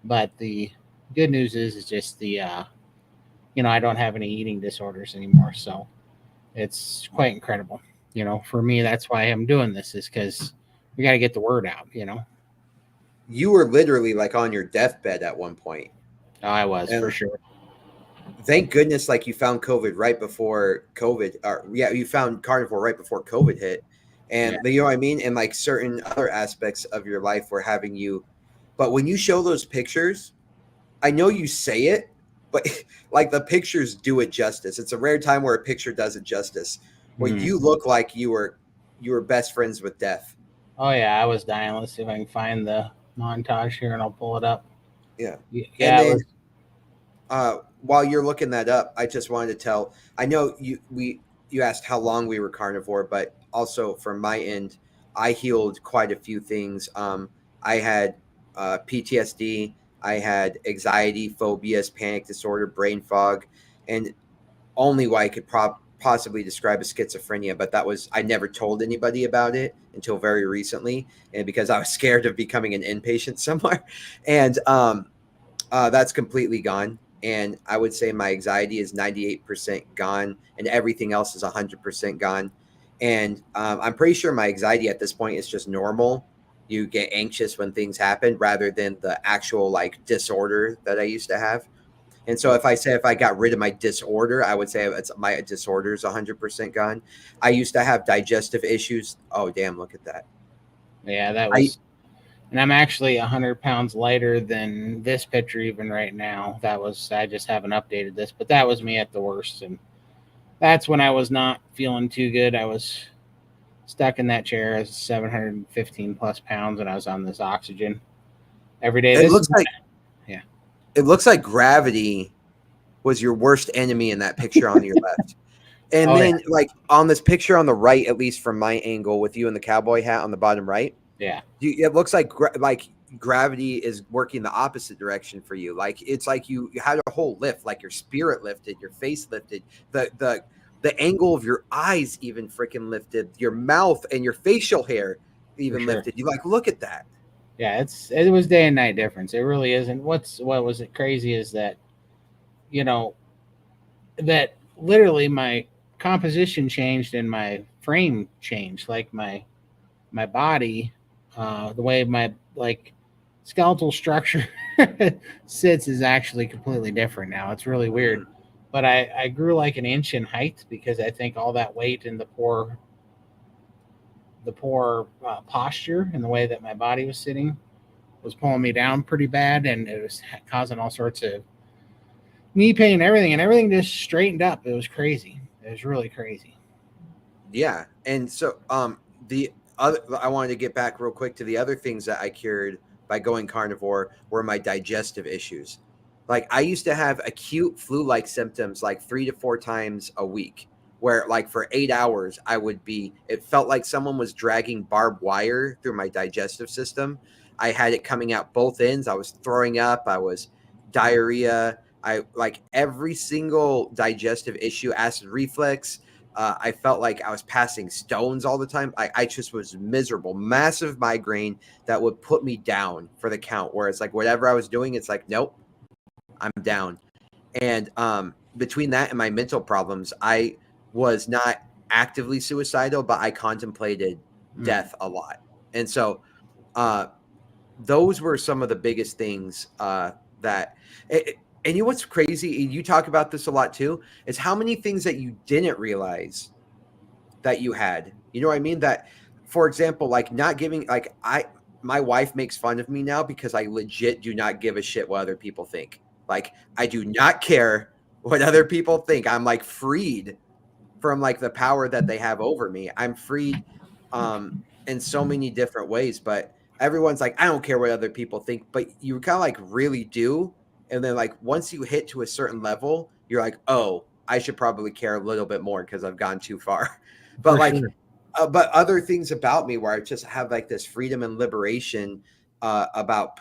But the good news is just I don't have any eating disorders anymore. So it's quite incredible. For me, that's why I'm doing this, is because we got to get the word out. You were literally like on your deathbed at one point. Oh, I was for And sure. thank goodness, like you found COVID right before COVID, or yeah, you found carnivore right before COVID hit. Yeah. And you know what I mean? And like certain other aspects of your life were having you, but when you show those pictures, I know you say it, but like the pictures do it justice. It's a rare time where a picture does it justice. Where Mm. you look like you were best friends with death. Oh yeah, I was dying. Let's see if I can find the montage here, and I'll pull it up. Yeah. And Yeah, it then was. while you're looking that up, I just wanted to tell. I know you asked how long we were carnivore, but also from my end, I healed quite a few things. I had PTSD, I had anxiety, phobias, panic disorder, brain fog, and only what I could possibly describe as schizophrenia. But that was I never told anybody about it until very recently, and because I was scared of becoming an inpatient somewhere, and that's completely gone. And I would say my anxiety is 98% gone, and everything else is 100% gone. And I'm pretty sure my anxiety at this point is just normal. You get anxious when things happen rather than the actual like disorder that I used to have. And so if I got rid of my disorder, I would say it's my disorder is 100% gone. I used to have digestive issues. Oh, damn, look at that. Yeah, that I was. And I'm actually 100 pounds lighter than this picture even right now. That was. I just haven't updated this, but that was me at the worst, and that's when I was not feeling too good. I was stuck in that chair. I was 715 plus pounds, and I was on this oxygen every day. it This looks is. like Yeah. it looks like gravity was your worst enemy in that picture on your left. And Oh yeah. then, like on this picture on the right, at least from my angle, with you in the cowboy hat on the bottom right, Yeah. it looks like gravity is working the opposite direction for you. Like it's like you had a whole lift, like your spirit lifted, your face lifted, the angle of your eyes even freaking lifted, your mouth and your facial hair For even sure. lifted. You like look at that. Yeah, it was day and night difference. It really isn't. What was it crazy is that you know that literally my composition changed and my frame changed. Like my body, the way my like skeletal structure sits is actually completely different now. It's really weird. Mm. But I grew like an inch in height because I think all that weight and the poor posture and the way that my body was sitting was pulling me down pretty bad, and it was causing all sorts of knee pain, and everything just straightened up. It was crazy. It was really crazy. Yeah, and so the other I wanted to get back real quick to the other things that I cured by going carnivore were my digestive issues. Like I used to have acute flu-like symptoms like 3 to 4 times a week where like for 8 hours I would be it felt like someone was dragging barbed wire through my digestive system. I had it coming out both ends. I was throwing up, I was diarrhea, I like every single digestive issue, acid reflux. I felt like I was passing stones all the time. I just was miserable, massive migraine that would put me down for the count. Where it's like whatever I was doing, it's like nope, I'm down. And between that and my mental problems, I was not actively suicidal, but I contemplated Mm. death a lot. And so uh, those were some of the biggest things that. And you know what's crazy? You talk about this a lot too. Is how many things that you didn't realize that you had. You know what I mean? That for example, like not giving, like my wife makes fun of me now because I legit do not give a shit what other people think. Like I do not care what other people think. I'm like freed from like the power that they have over me. I'm freed in so many different ways, but everyone's like, I don't care what other people think, but you kind of like really do. And then like once you hit to a certain level, you're like, oh, I should probably care a little bit more because I've gone too far. But For like, sure. but other things about me where I just have like this freedom and liberation about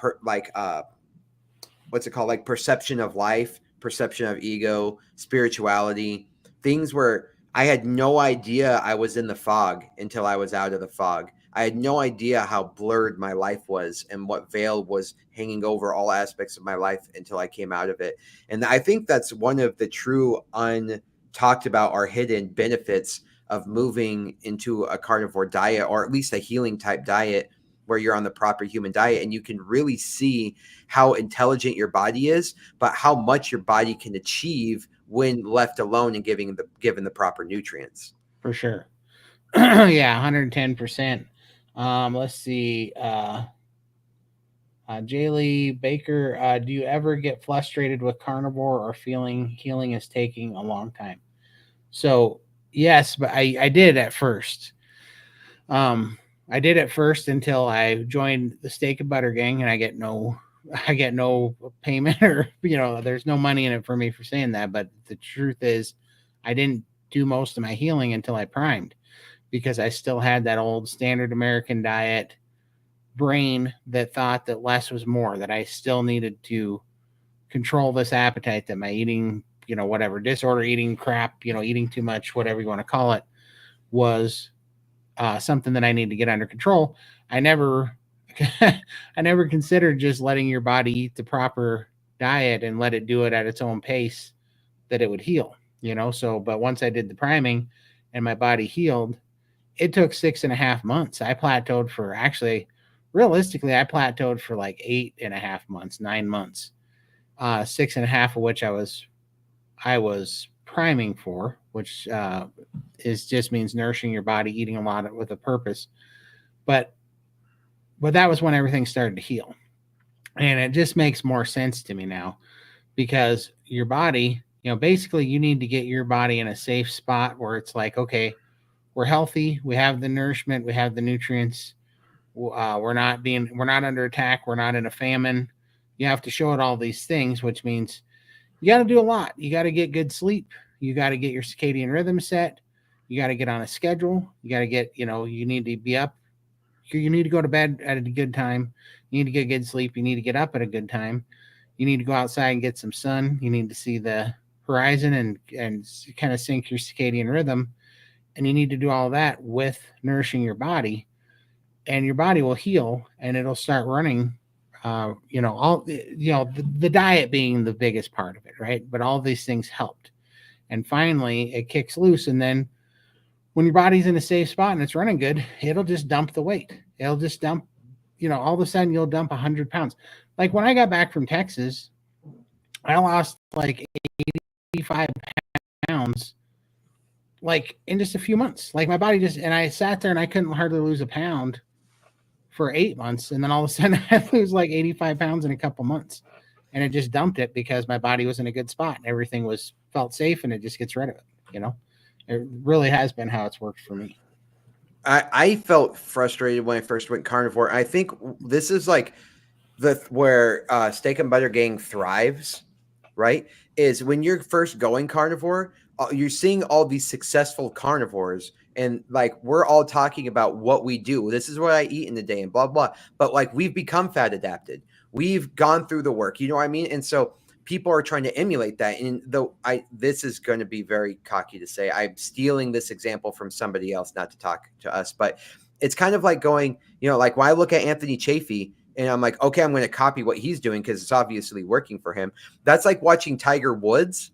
what's it called, like perception of life, perception of ego, spirituality, things where I had no idea I was in the fog until I was out of the fog. I had no idea how blurred my life was and what veil was hanging over all aspects of my life until I came out of it. And I think that's one of the true untalked about or hidden benefits of moving into a carnivore diet, or at least a healing type diet where you're on the proper human diet, and you can really see how intelligent your body is, but how much your body can achieve when left alone and given the proper nutrients. For sure. Yeah, 110%. Let's see. Jaylee Baker, do you ever get frustrated with carnivore or feeling healing is taking a long time? So, yes, but I did at first. Um, I did at first until I joined the Steak and Butter Gang, and I get no payment, or there's no money in it for me for saying that. But the truth is, I didn't do most of my healing until I primed, because I still had that old standard American diet brain that thought that less was more, that I still needed to control this appetite, that my eating, whatever disorder, eating crap, eating too much, whatever you want to call it, was something that I need to get under control. I never, I never considered just letting your body eat the proper diet and let it do it at its own pace, that it would heal. So, but once I did the priming and my body healed, it took 6.5 months. I plateaued for, actually, realistically, I plateaued for like 8.5 months, 9 months. 6.5 of which I was priming for, which is just means nourishing your body, eating a lot with a purpose. But that was when everything started to heal, and it just makes more sense to me now, because your body, basically, you need to get your body in a safe spot where it's like, okay, we're healthy, we have the nourishment, we have the nutrients, we're not under attack, we're not in a famine. You have to show it all these things, which means you got to do a lot. You got to get good sleep. You got to get your circadian rhythm set. You got to get on a schedule. You got to get, you need to be up. You need to go to bed at a good time. You need to get good sleep. You need to get up at a good time. You need to go outside and get some sun. You need to see the horizon and kind of sync your circadian rhythm. And you need to do all that with nourishing your body, and your body will heal and it'll start running. All the diet being the biggest part of it, right? But all these things helped, and finally it kicks loose. And then when your body's in a safe spot and it's running good, it'll just dump the weight. It'll just dump. All of a sudden you'll dump 100 pounds. Like when I got back from Texas, I lost like 85 pounds, like in just a few months. Like my body just, and I sat there and I couldn't hardly lose a pound for 8 months, and then all of a sudden I lose like 85 pounds in a couple months, and it just dumped it because my body was in a good spot and everything was felt safe, and it just gets rid of it. It really has been how it's worked for me. I felt frustrated when I first went carnivore. I think this is like the where Steak and Butter Gang thrives, right? Is when you're first going carnivore, you're seeing all these successful carnivores, and like we're all talking about what we do. This is what I eat in the day, and blah blah. But like we've become fat adapted. We've gone through the work. You know what I mean? And so people are trying to emulate that. And though this is going to be very cocky to say, I'm stealing this example from somebody else, not to talk to us, but it's kind of like going, like when I look at Anthony Chafee and I'm like, okay, I'm going to copy what he's doing because it's obviously working for him. That's like watching Tiger Woods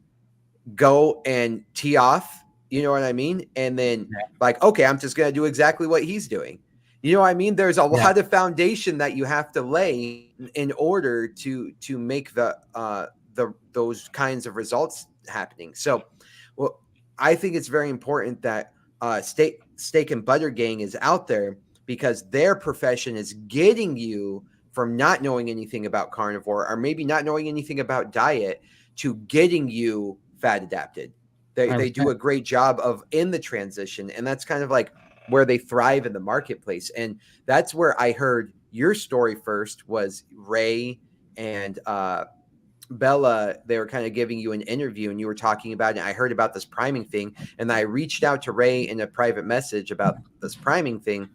go and tee off, you know what I mean? And then like, okay, I'm just going to do exactly what he's doing. You know what I mean? There's a lot of foundation that you have to lay in order to make those kinds of results happening. So, well, I think it's very important that Steak and Butter Gang is out there because their profession is getting you from not knowing anything about carnivore or maybe not knowing anything about diet to getting you fat adapted. They do a 100%. great job of in the transition, and that's kind of like where they thrive in the marketplace. And that's where I heard your story first was Ray and Bella. They were kind of giving you an interview and you were talking about it. I heard about this priming thing, and I reached out to Ray in a private message about this priming thing,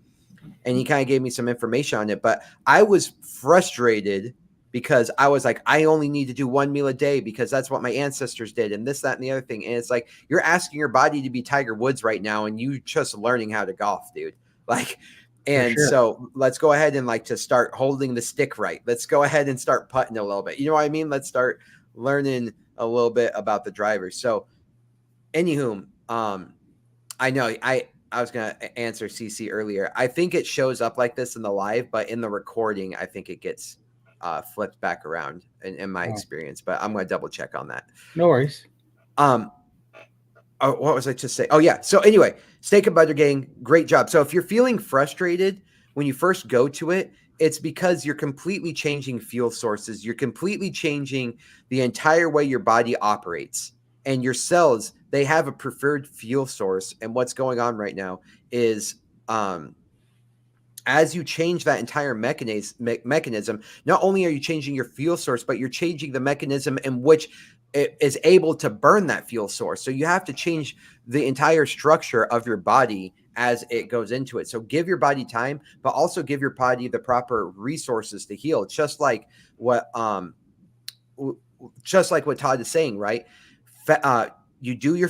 and he kind of gave me some information on it. But I was frustrated because I was like, I only need to do one meal a day because that's what my ancestors did, and this, that, and the other thing. And it's like, you're asking your body to be Tiger Woods right now, and you just learning how to golf, dude. Like, For and sure. so let's go ahead and like to start holding the stick right. Let's go ahead and start putting a little bit. You know what I mean? Let's start learning a little bit about the drivers. So, anywho, I know I was gonna answer CC earlier. I think it shows up like this in the live, but in the recording, I think it gets flipped back around in my Oh, experience. But I'm gonna double check on that. no worries. Um, what was I just saying? Oh yeah. So anyway, Steak and Butter Gang, great job. So if you're feeling frustrated when you first go to it, it's because you're completely changing fuel sources. You're completely changing the entire way your body operates. And your cells, they have a preferred fuel source. And what's going on right now is as you change that entire mechanism, not only are you changing your fuel source, but you're changing the mechanism in which it is able to burn that fuel source. So you have to change the entire structure of your body as it goes into it. So give your body time, but also give your body the proper resources to heal. Just like what Todd is saying, right? You do your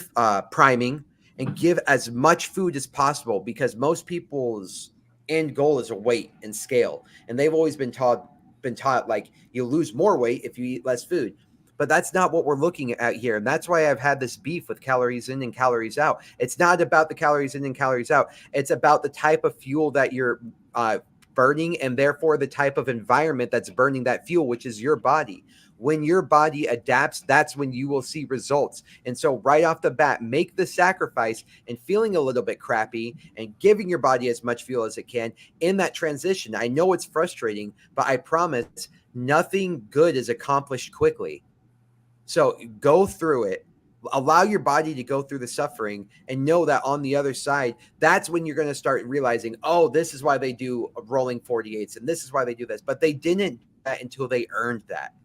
priming and give as much food as possible, because most people's end goal is a weight and scale, and they've always been taught like you lose more weight if you eat less food. But that's not what we're looking at here, and that's why I've had this beef with calories in and calories out. It's not about the calories in and calories out. It's about the type of fuel that you're burning, and therefore the type of environment that's burning that fuel, which is your body. When your body adapts, that's when you will see results. And so right off the bat, make the sacrifice and feeling a little bit crappy and giving your body as much fuel as it can in that transition. I know it's frustrating, but I promise nothing good is accomplished quickly. So go through it. Allow your body to go through the suffering and know that on the other side, that's when you're going to start realizing, oh, this is why they do rolling 48s and this is why they do this. But they didn't do that until they earned that.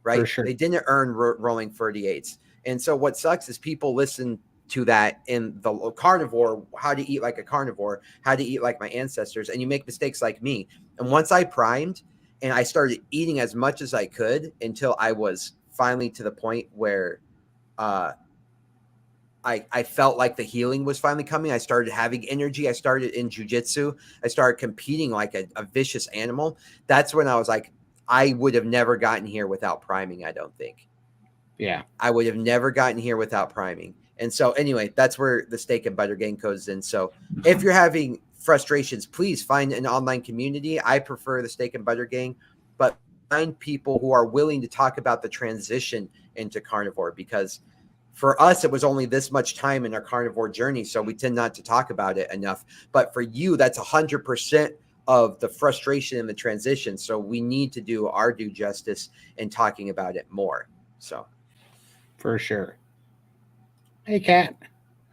For Right? sure. They didn't earn rolling 38s. And so what sucks is people listen to that in the carnivore, how to eat like a carnivore, how to eat like my ancestors, and you make mistakes like me. And once I primed and I started eating as much as I could until I was finally to the point where uh, I felt like the healing was finally coming. I started having energy. I started in jujitsu. I started competing like a vicious animal. That's when I was like, I would have never gotten here without priming, I don't think. Yeah. I would have never gotten here without priming. And so anyway, that's where the Steak and Butter Gang comes in. So if you're having frustrations, please find an online community. I prefer the Steak and Butter Gang, but find people who are willing to talk about the transition into carnivore, because for us, it was only this much time in our carnivore journey, so we tend not to talk about it enough. But for you, that's 100% of the frustration in the transition. So we need to do our due justice in talking about it more. So For sure. Hey, Kat.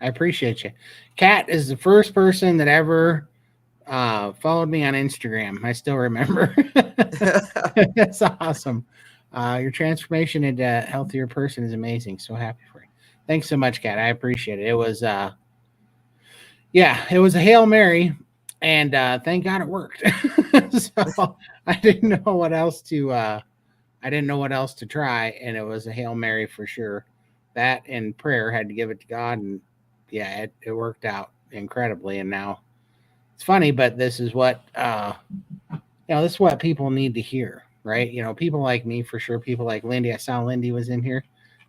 I appreciate you. Kat is the first person that ever followed me on Instagram. I still remember. That's awesome. Your transformation into a healthier person is amazing. So happy for you. Thanks so much, Kat. I appreciate it. It was yeah, it was a Hail Mary, and thank God it worked. So I didn't know what else to I didn't know what else to try, and it was a Hail Mary for sure. That and prayer, had to give it to God, and yeah, it worked out incredibly. And now it's funny, but this is what this is what people need to hear, right? People like me for sure. People like Lindy. I saw Lindy was in here.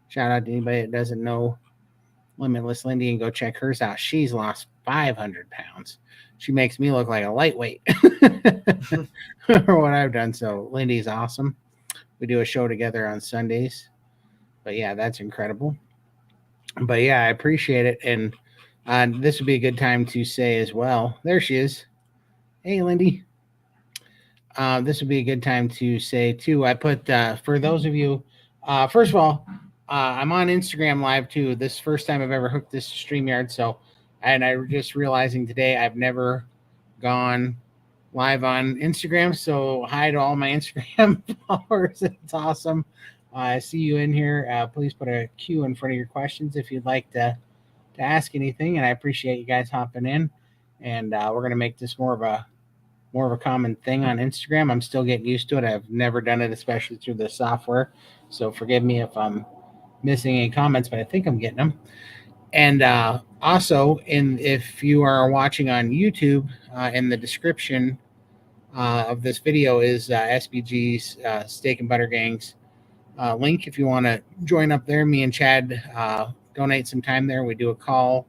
Shout out to anybody that doesn't know Limitless Lindy and go check hers out. She's lost 500 pounds. She makes me look like a lightweight for what I've done. So Lindy's awesome. We do a show together on Sundays. But yeah, that's incredible. But yeah, I appreciate it. And this would be a good time to say as well. There she is. Hey, Lindy. This would be a good time to say too. I put for those of you, first of all, I'm on Instagram Live too. This is the first time I've ever hooked this to StreamYard. So, and I just realizing today I've never gone live on Instagram. So hi to all my Instagram followers. It's awesome. I see you in here. Please put a Q in front of your questions if you'd like to ask anything. And I appreciate you guys hopping in. And we're gonna make this more of a common thing on Instagram. I'm still getting used to it. I've never done it, especially through the software. So forgive me if I'm missing any comments, but I think I'm getting them. And also, if you are watching on YouTube, in the description of this video is SBG's Steak and Butter Gang's link. If you want to join up there, me and Chad donate some time there. We do a call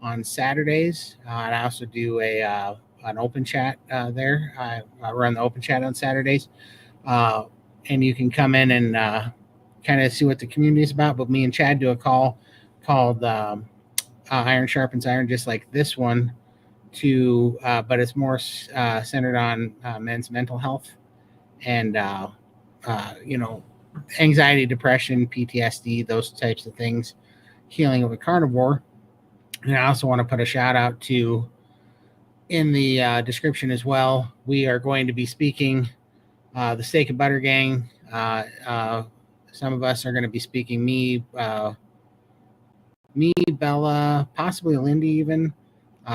on Saturdays, and I also do an open chat there. I run the open chat on Saturdays, uh, and you can come in and kind of see what the community is about. But me and Chad do a call called Iron Sharpens Iron, just like this one. But it's more centered on men's mental health and you know, anxiety, depression, PTSD, those types of things. Healing of a carnivore. And I also want to put a shout out to in the description as well. We are going to be speaking the Steak and Butter Gang. Some of us are going to be speaking. Me, Bella, possibly Lindy, even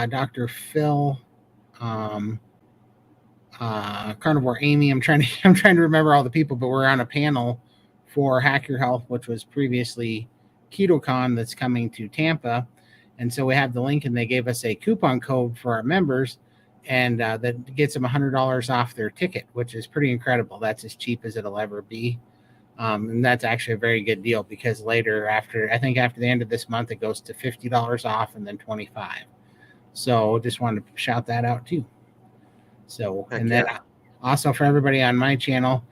Dr. Phil, um, Carnivore Amy. I'm trying to remember all the people, but we're on a panel for Hack Your Health, which was previously KetoCon, that's coming to Tampa. And so we have the link, and they gave us a coupon code for our members, and that gets them $100 off their ticket, which is pretty incredible. That's as cheap as it'll ever be. And that's actually a very good deal, because later, after the end of this month, it goes to $50 off and then $25. So just wanted to shout that out too. So, Heck and yeah. then also for everybody on my channel,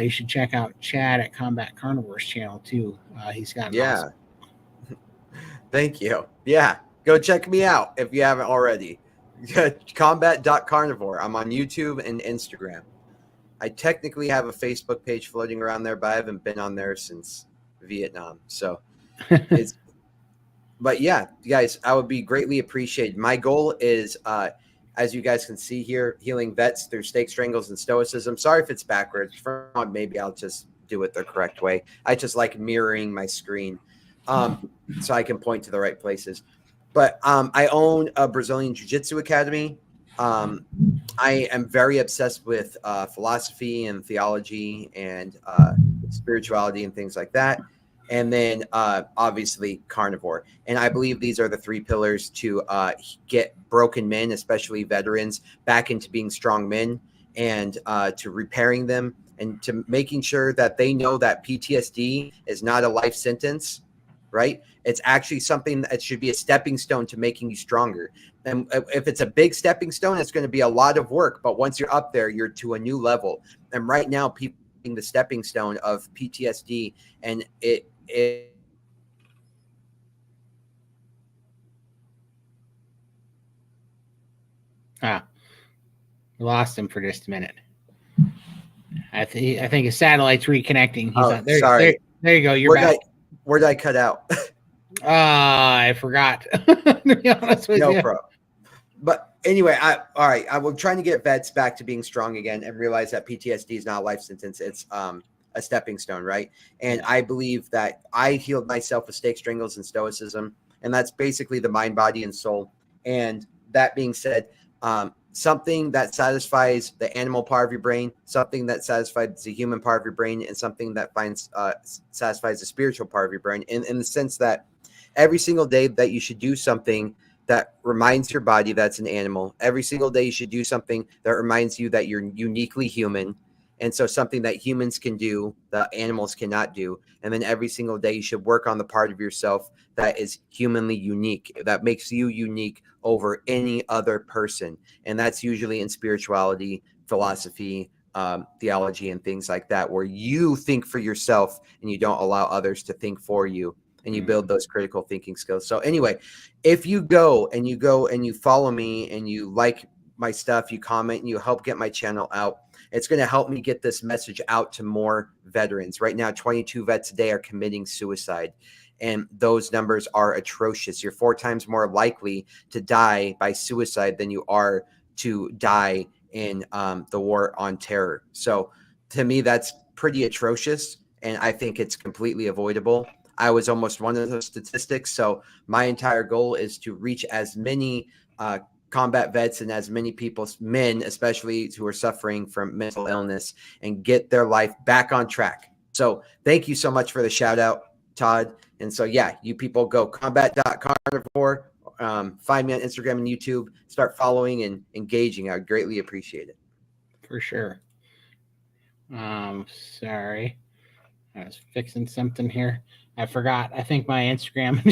you should check out Chad at Combat Carnivore's channel too. He's got an awesome. Thank you. Yeah. Go check me out if you haven't already. Combat.carnivore. I'm on YouTube and Instagram. I technically have a Facebook page floating around there, but I haven't been on there since Vietnam. So it's, but yeah, guys, I would be greatly appreciated. My goal is, as you guys can see here, healing vets through steak strangles and stoicism. Sorry if it's backwards. For now, maybe I'll just do it the correct way. I just like mirroring my screen. So I can point to the right places. But I own a Brazilian Jiu-Jitsu academy. I am very obsessed with philosophy and theology and spirituality and things like that. And then obviously carnivore. And I believe these are the three pillars to get broken men, especially veterans, back into being strong men, and to repairing them, and to making sure that they know that PTSD is not a life sentence, right? It's actually something that should be a stepping stone to making you stronger. And if it's a big stepping stone, it's going to be a lot of work. But once you're up there, you're to a new level. And right now, people are the stepping stone of PTSD, and it We lost him for just a minute. I think his satellite's reconnecting. He's on there. Sorry. There you go. You're back. Where did I cut out? I forgot. To be honest with you. No problem. But anyway, all right. I was trying to get vets back to being strong again, and realize that PTSD is not a life sentence. It's a stepping stone, right? And I believe that I healed myself with steak strangles and stoicism, and that's basically the mind, body, and soul. And that being said, something that satisfies the animal part of your brain, something that satisfies the human part of your brain, and something that satisfies the spiritual part of your brain, in the sense that every single day that you should do something that reminds your body that's an animal. Every single day you should do something that reminds you that you're uniquely human. And so something that humans can do, that animals cannot do. And then every single day you should work on the part of yourself that is humanly unique, that makes you unique over any other person. And that's usually in spirituality, philosophy, theology, and things like that, where you think for yourself and you don't allow others to think for you, and you build those critical thinking skills. So anyway, if you go and you follow me and you like my stuff, you comment, and you help get my channel out. It's going to help me get this message out to more veterans. Right now, 22 vets a day are committing suicide, and those numbers are atrocious. You're 4 times more likely to die by suicide than you are to die in the war on terror. So to me, that's pretty atrocious, and I think it's completely avoidable. I was almost one of those statistics. So my entire goal is to reach as many combat vets and as many people, men especially, who are suffering from mental illness, and get their life back on track. So thank you so much for the shout out, Todd. And so, yeah, you people go combat.carnivore, find me on Instagram and YouTube, start following and engaging. I would greatly appreciate it. For sure. Sorry. I was fixing something here. I forgot. I think my Instagram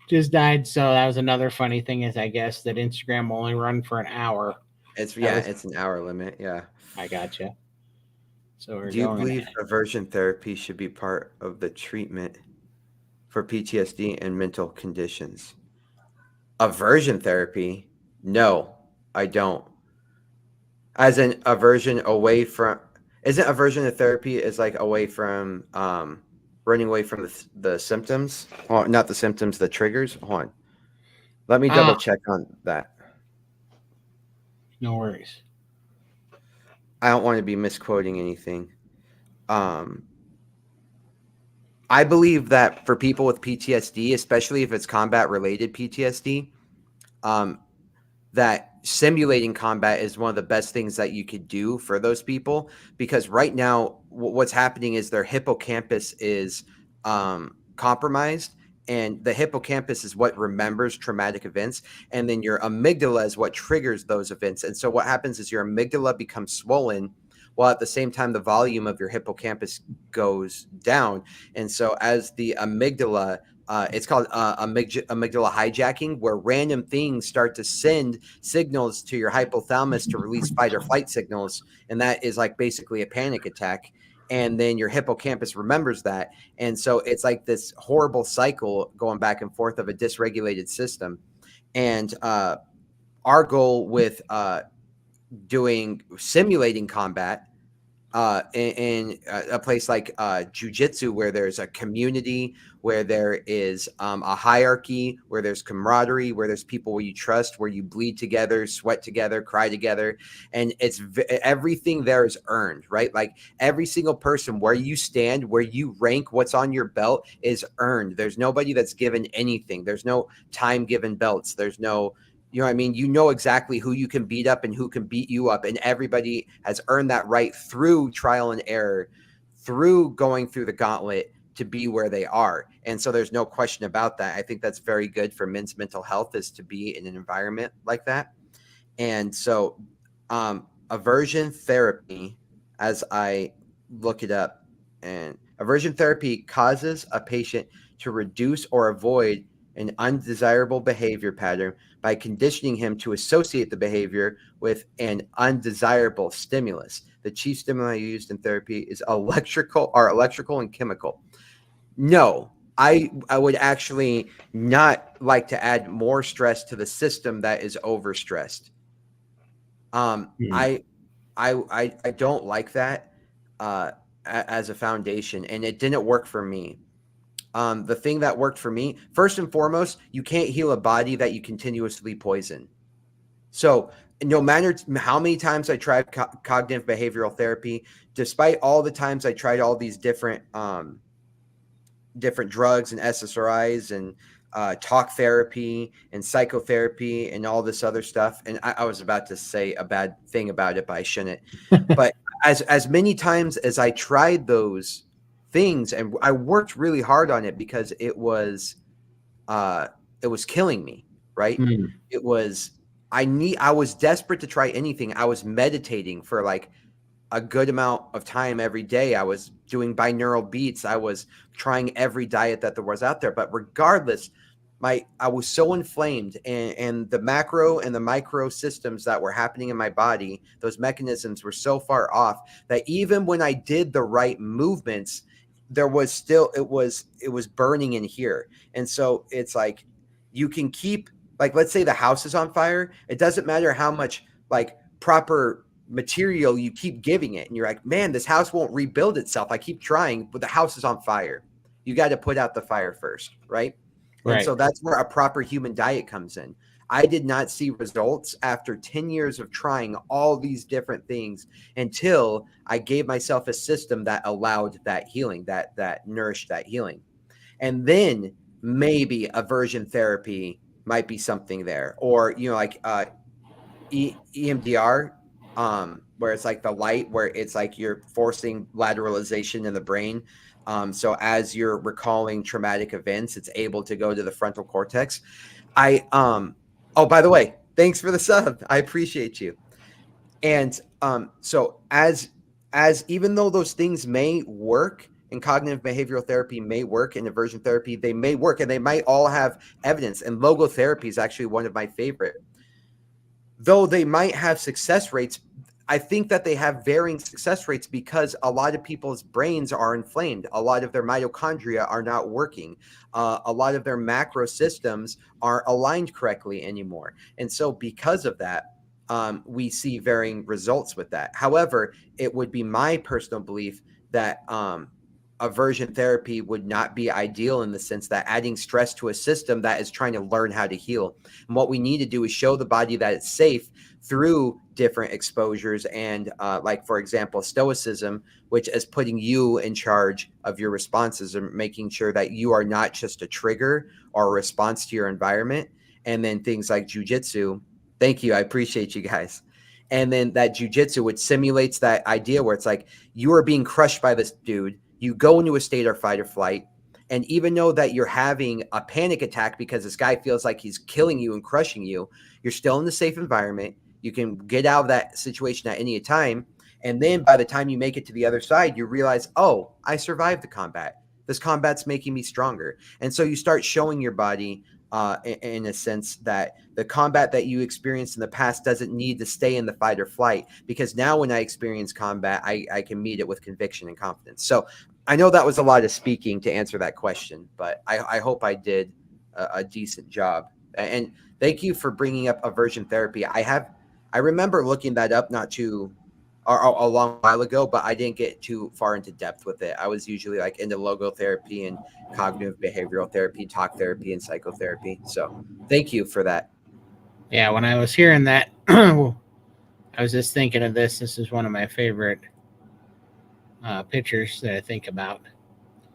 just died. So that was another funny thing, is I guess that Instagram will only run for an hour. It's an hour limit. Yeah. I gotcha. So we're Do you going believe aversion therapy should be part of the treatment for PTSD and mental conditions? Aversion therapy? No, I don't. As an aversion away from, isn't aversion to therapy is like away from running away from the symptoms? Oh, not the symptoms, the triggers. Hold on. Let me double check on that. No worries. I don't want to be misquoting anything. I believe that for people with PTSD, especially if it's combat related PTSD, that simulating combat is one of the best things that you could do for those people, because right now what's happening is their hippocampus is compromised, and the hippocampus is what remembers traumatic events, and then your amygdala is what triggers those events. And so what happens is your amygdala becomes swollen, while at the same time the volume of your hippocampus goes down. And so as the amygdala, it's called amygdala hijacking, where random things start to send signals to your hypothalamus to release fight or flight signals. And that is like basically a panic attack. And then your hippocampus remembers that. And so it's like this horrible cycle going back and forth of a dysregulated system. And our goal with doing simulating combat in a place like jiu-jitsu, where there's a community, where there is a hierarchy, where there's camaraderie, where there's people where you trust, where you bleed together, sweat together, cry together, and it's everything there is earned, right? Like every single person, where you stand, where you rank, what's on your belt is earned. There's nobody that's given anything. There's no time given belts. There's no, you know what I mean? You know exactly who you can beat up and who can beat you up. And everybody has earned that right through trial and error, through going through the gauntlet to be where they are. And so there's no question about that. I think that's very good for men's mental health, is to be in an environment like that. And so aversion therapy, as I look it up, and aversion therapy causes a patient to reduce or avoid an undesirable behavior pattern by conditioning him to associate the behavior with an undesirable stimulus. The chief stimuli used in therapy is electrical and chemical. No, I would actually not like to add more stress to the system that is overstressed. I don't like that as a foundation, and it didn't work for me. The thing that worked for me, first and foremost, you can't heal a body that you continuously poison. So no matter how many times I tried cognitive behavioral therapy, despite all the times I tried all these different drugs and SSRIs and talk therapy and psychotherapy and all this other stuff, and I was about to say a bad thing about it, but I shouldn't. But as many times as I tried those things, and I worked really hard on it, because it was killing me, right? It was, I was desperate to try anything. I was meditating for like a good amount of time every day. I was doing binaural beats. I was trying every diet that there was out there. But regardless, I was so inflamed, and the macro and the micro systems that were happening in my body, those mechanisms were so far off that even when I did the right movements, there was still, it was burning in here. And so it's like, you can keep, like, let's say the house is on fire. It doesn't matter how much like proper material, you keep giving it, and you're like, man, this house won't rebuild itself. I keep trying, but the house is on fire. You got to put out the fire first, right? And Right. so that's where a proper human diet comes in. I did not see results after 10 years of trying all these different things until I gave myself a system that allowed that healing, that nourished that healing. And then maybe aversion therapy might be something there, or like EMDR, where it's like the light, where it's like you're forcing lateralization in the brain. So as you're recalling traumatic events, it's able to go to the frontal cortex. I Oh, by the way, thanks for the sub. I appreciate you. And so as even though those things may work in cognitive behavioral therapy, may work in aversion therapy, they may work, and they might all have evidence. And logotherapy is actually one of my favorite. Though they might have success rates, I think that they have varying success rates because a lot of people's brains are inflamed. A lot of their mitochondria are not working. A lot of their macro systems aren't aligned correctly anymore. And so, because of that, we see varying results with that. However, it would be my personal belief that aversion therapy would not be ideal in the sense that adding stress to a system that is trying to learn how to heal. And what we need to do is show the body that it's safe through different exposures. And like, for example, stoicism, which is putting you in charge of your responses and making sure that you are not just a trigger or a response to your environment. And then things like jujitsu. Thank you. I appreciate you guys. And then that jujitsu, which simulates that idea where it's like you are being crushed by this dude. You go into a state of fight or flight. And even though that you're having a panic attack because this guy feels like he's killing you and crushing you, you're still in the safe environment. You can get out of that situation at any time. And then by the time you make it to the other side, you realize, oh, I survived the combat. This combat's making me stronger. And so you start showing your body in a sense that the combat that you experienced in the past doesn't need to stay in the fight or flight, because now when I experience combat, I can meet it with conviction and confidence. So I know that was a lot of speaking to answer that question, but I hope I did a decent job. And thank you for bringing up aversion therapy. I remember looking that up not too or a long while ago, but I didn't get too far into depth with it. I was usually like into logotherapy and cognitive behavioral therapy, talk therapy, and psychotherapy. So thank you for that. Yeah, when I was hearing that, I was just thinking of this. This is one of my favorite pictures that I think about.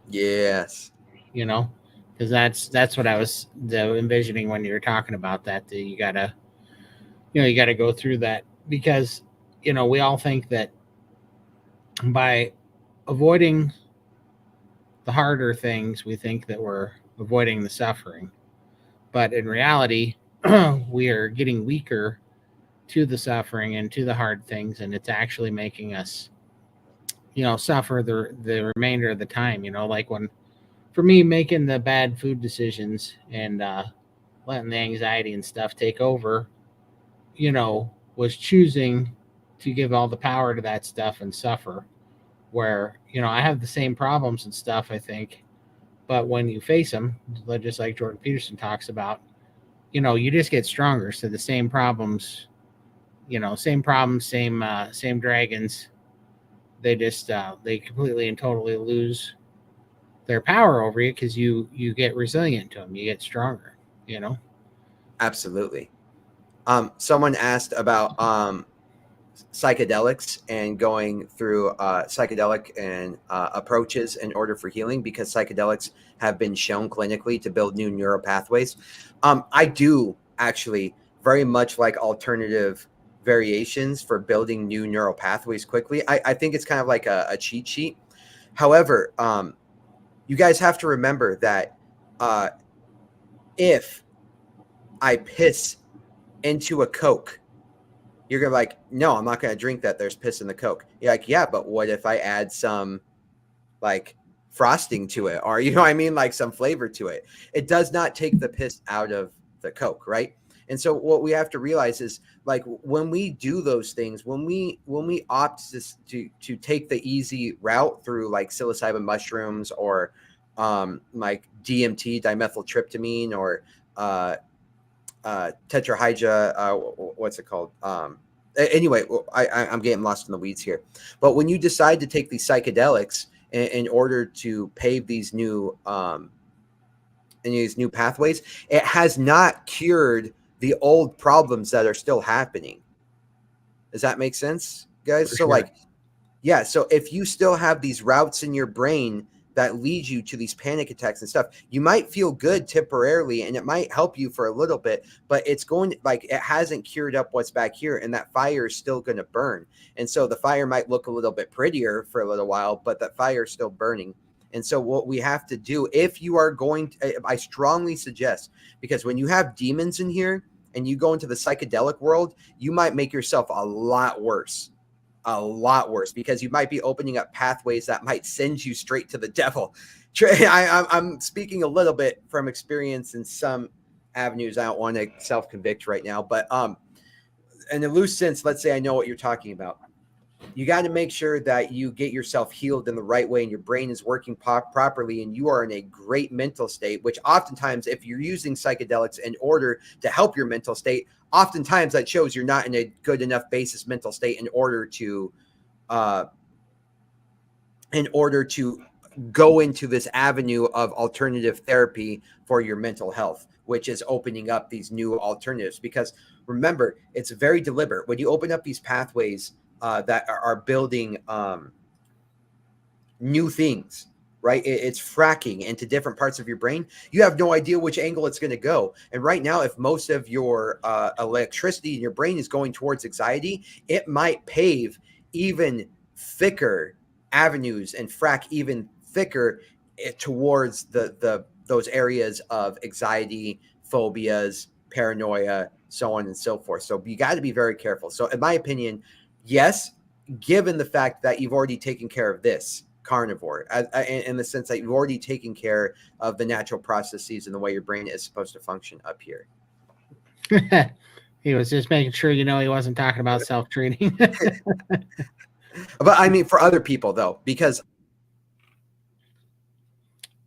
Yes, You know, because that's what I was envisioning when you were talking about that. That you gotta go through that because we all think that by avoiding the harder things, we think that we're avoiding the suffering, but in reality, we are getting weaker to the suffering and to the hard things, and it's actually making us suffer the remainder of the time. Like when for me making the bad food decisions and letting the anxiety and stuff take over, was choosing to give all the power to that stuff and suffer. Where I have the same problems and stuff, I think, but when you face them, just like Jordan Peterson talks about, you just get stronger. So the same problems, same dragons, they just they completely and totally lose their power over you because you get resilient to them, you get stronger. You know. absolutely. Someone asked about psychedelics and going through psychedelic and approaches in order for healing, because psychedelics have been shown clinically to build new neural pathways. I do actually very much like alternative variations for building new neural pathways quickly. I think it's kind of like a cheat sheet. However, you guys have to remember that uh, if I piss into a Coke, you're gonna be like, no, I'm not gonna drink that. There's piss in the Coke. You're like, yeah, but what if I add some like frosting to it, or what I mean, like some flavor to it? It does not take the piss out of the Coke, right? And so what we have to realize is, like, when we do those things, when we opt to take the easy route through like psilocybin mushrooms or like DMT, dimethyltryptamine, or tetrahydra, what's it called? Anyway, I'm getting lost in the weeds here. But when you decide to take these psychedelics in order to pave these new pathways, it has not cured the old problems that are still happening. Does that make sense, guys? For So sure. like, yeah, so if you still have these routes in your brain that lead you to these panic attacks and stuff, you might feel good temporarily and it might help you for a little bit, but it's going to, like, it hasn't cured up what's back here, and that fire is still going to burn. And so the fire might look a little bit prettier for a little while, but that fire is still burning. And so what we have to do, if you are going to, I strongly suggest, because when you have demons in here and you go into the psychedelic world, you might make yourself a lot worse, because you might be opening up pathways that might send you straight to the devil. I'm speaking a little bit from experience in some avenues. I don't want to self-convict right now, but in a loose sense, let's say I know what you're talking about. You got to make sure that you get yourself healed in the right way and your brain is working properly and you are in a great mental state, which oftentimes, if you're using psychedelics in order to help your mental state, oftentimes that shows you're not in a good enough basis mental state uh, in order to go into this avenue of alternative therapy for your mental health, which is opening up these new alternatives. Because remember, it's very deliberate. When you open up these pathways that are building new things, right? It's fracking into different parts of your brain. You have no idea which angle it's going to go. And right now, if most of your electricity in your brain is going towards anxiety, it might pave even thicker avenues and frack even thicker towards the those areas of anxiety, phobias, paranoia, so on and so forth. So you got to be very careful. So in my opinion, yes, given the fact that you've already taken care of this carnivore, in the sense that you've already taken care of the natural processes and the way your brain is supposed to function up here. He was just making sure he wasn't talking about self-treating. But I mean, for other people though, because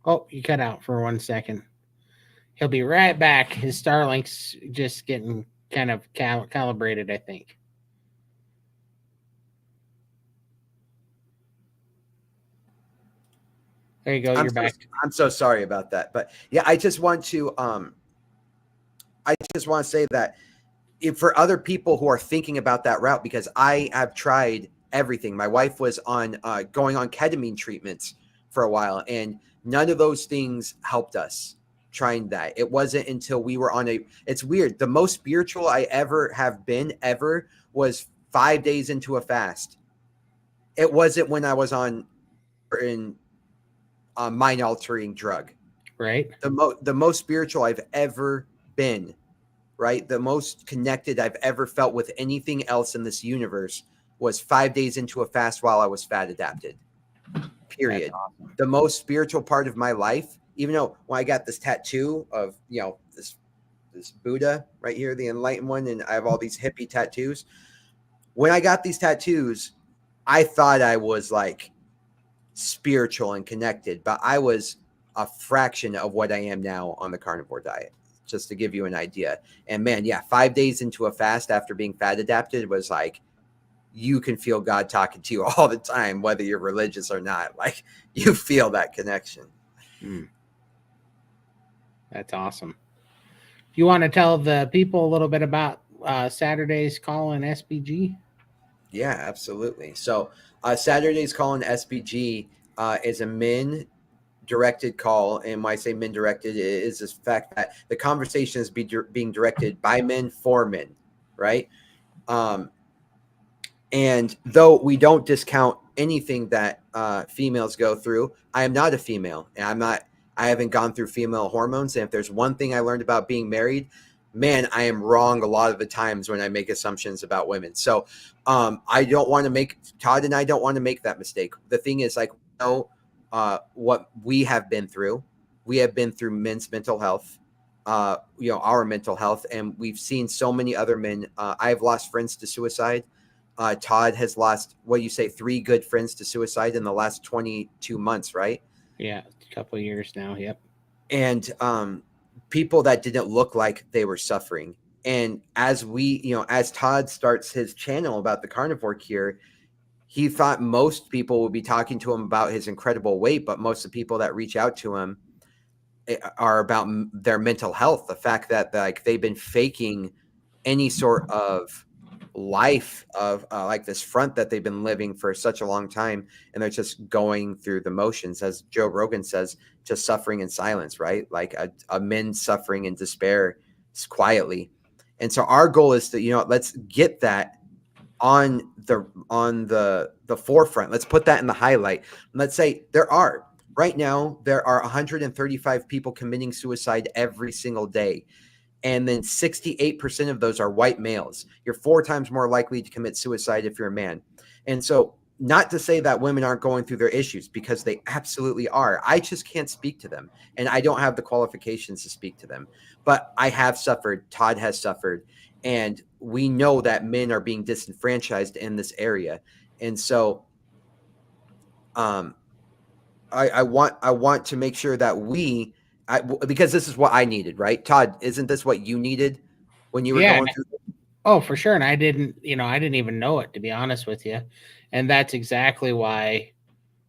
Oh, you cut out for 1 second. He'll be right back. His Starlink's just getting kind of calibrated, I think. There you go. I'm You're so, back. I'm so sorry about that. But yeah, I just want to say that if for other people who are thinking about that route, because I have tried everything. My wife was on going on ketamine treatments for a while, and none of those things helped us trying that. It wasn't until we were on a, it's weird. The most spiritual I ever have been ever was 5 days into a fast. It wasn't when I was on in a mind altering drug. Right. The most spiritual I've ever been, right? The most connected I've ever felt with anything else in this universe was 5 days into a fast while I was fat adapted. Period. Awesome. The most spiritual part of my life, even though when I got this tattoo of, this Buddha right here, the enlightened one, and I have all these hippie tattoos. When I got these tattoos, I thought I was like spiritual and connected, but I was a fraction of what I am now on the carnivore diet, just to give you an idea. And man, yeah, 5 days into a fast after being fat adapted was like, you can feel God talking to you all the time, whether you're religious or not. Like, you feel that connection. That's awesome. If you want to tell the people a little bit about Saturday's call in SBG? Yeah, absolutely. So Saturday's call in SBG is a men directed call, and when I say men directed, it is the fact that the conversation is being directed by men for men, right? And though we don't discount anything that females go through, I am not a female, and I haven't gone through female hormones. And if there's one thing I learned about being married, man, I am wrong a lot of the times when I make assumptions about women. So I don't want to make, Todd and I don't want to make that mistake. The thing is, like, what we have been through. We have been through men's mental health, our mental health, and we've seen so many other men. I've lost friends to suicide. Todd has lost, what you say, 3 good friends to suicide in the last 22 months, right? Yeah, a couple of years now. Yep. And people that didn't look like they were suffering. And as as Todd starts his channel about the carnivore cure, he thought most people would be talking to him about his incredible weight, but most of the people that reach out to him are about their mental health. The fact that like they've been faking any sort of life of like this front that they've been living for such a long time, and they're just going through the motions, as Joe Rogan says, just suffering in silence, right? Like a men suffering in despair quietly. And so our goal is to, let's get that on the forefront. Let's put that in the highlight. Let's say right now there are 135 people committing suicide every single day, and then 68% of those are white males. You're 4 times more likely to commit suicide if you're a man. And so, not to say that women aren't going through their issues, because they absolutely are. I just can't speak to them, and I don't have the qualifications to speak to them. But I have suffered. Todd has suffered, and we know that men are being disenfranchised in this area. And so, I want to make sure that because this is what I needed, right? Todd, isn't this what you needed when you were Yeah. going through? Oh, for sure. And I didn't even know it, to be honest with you. And that's exactly why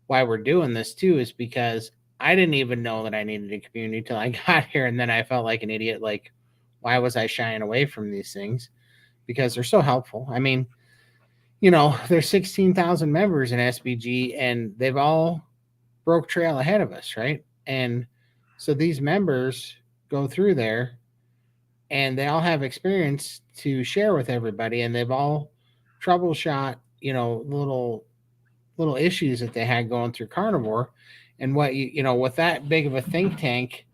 we're doing this too, is because I didn't even know that I needed a community till I got here. And then I felt like an idiot. Like, why was I shying away from these things? Because they're so helpful. I mean, there's 16,000 members in SBG, and they've all broke trail ahead of us, right? And so these members go through there, and they all have experience to share with everybody, and they've all troubleshot, little issues that they had going through carnivore. And what with that big of a think tank,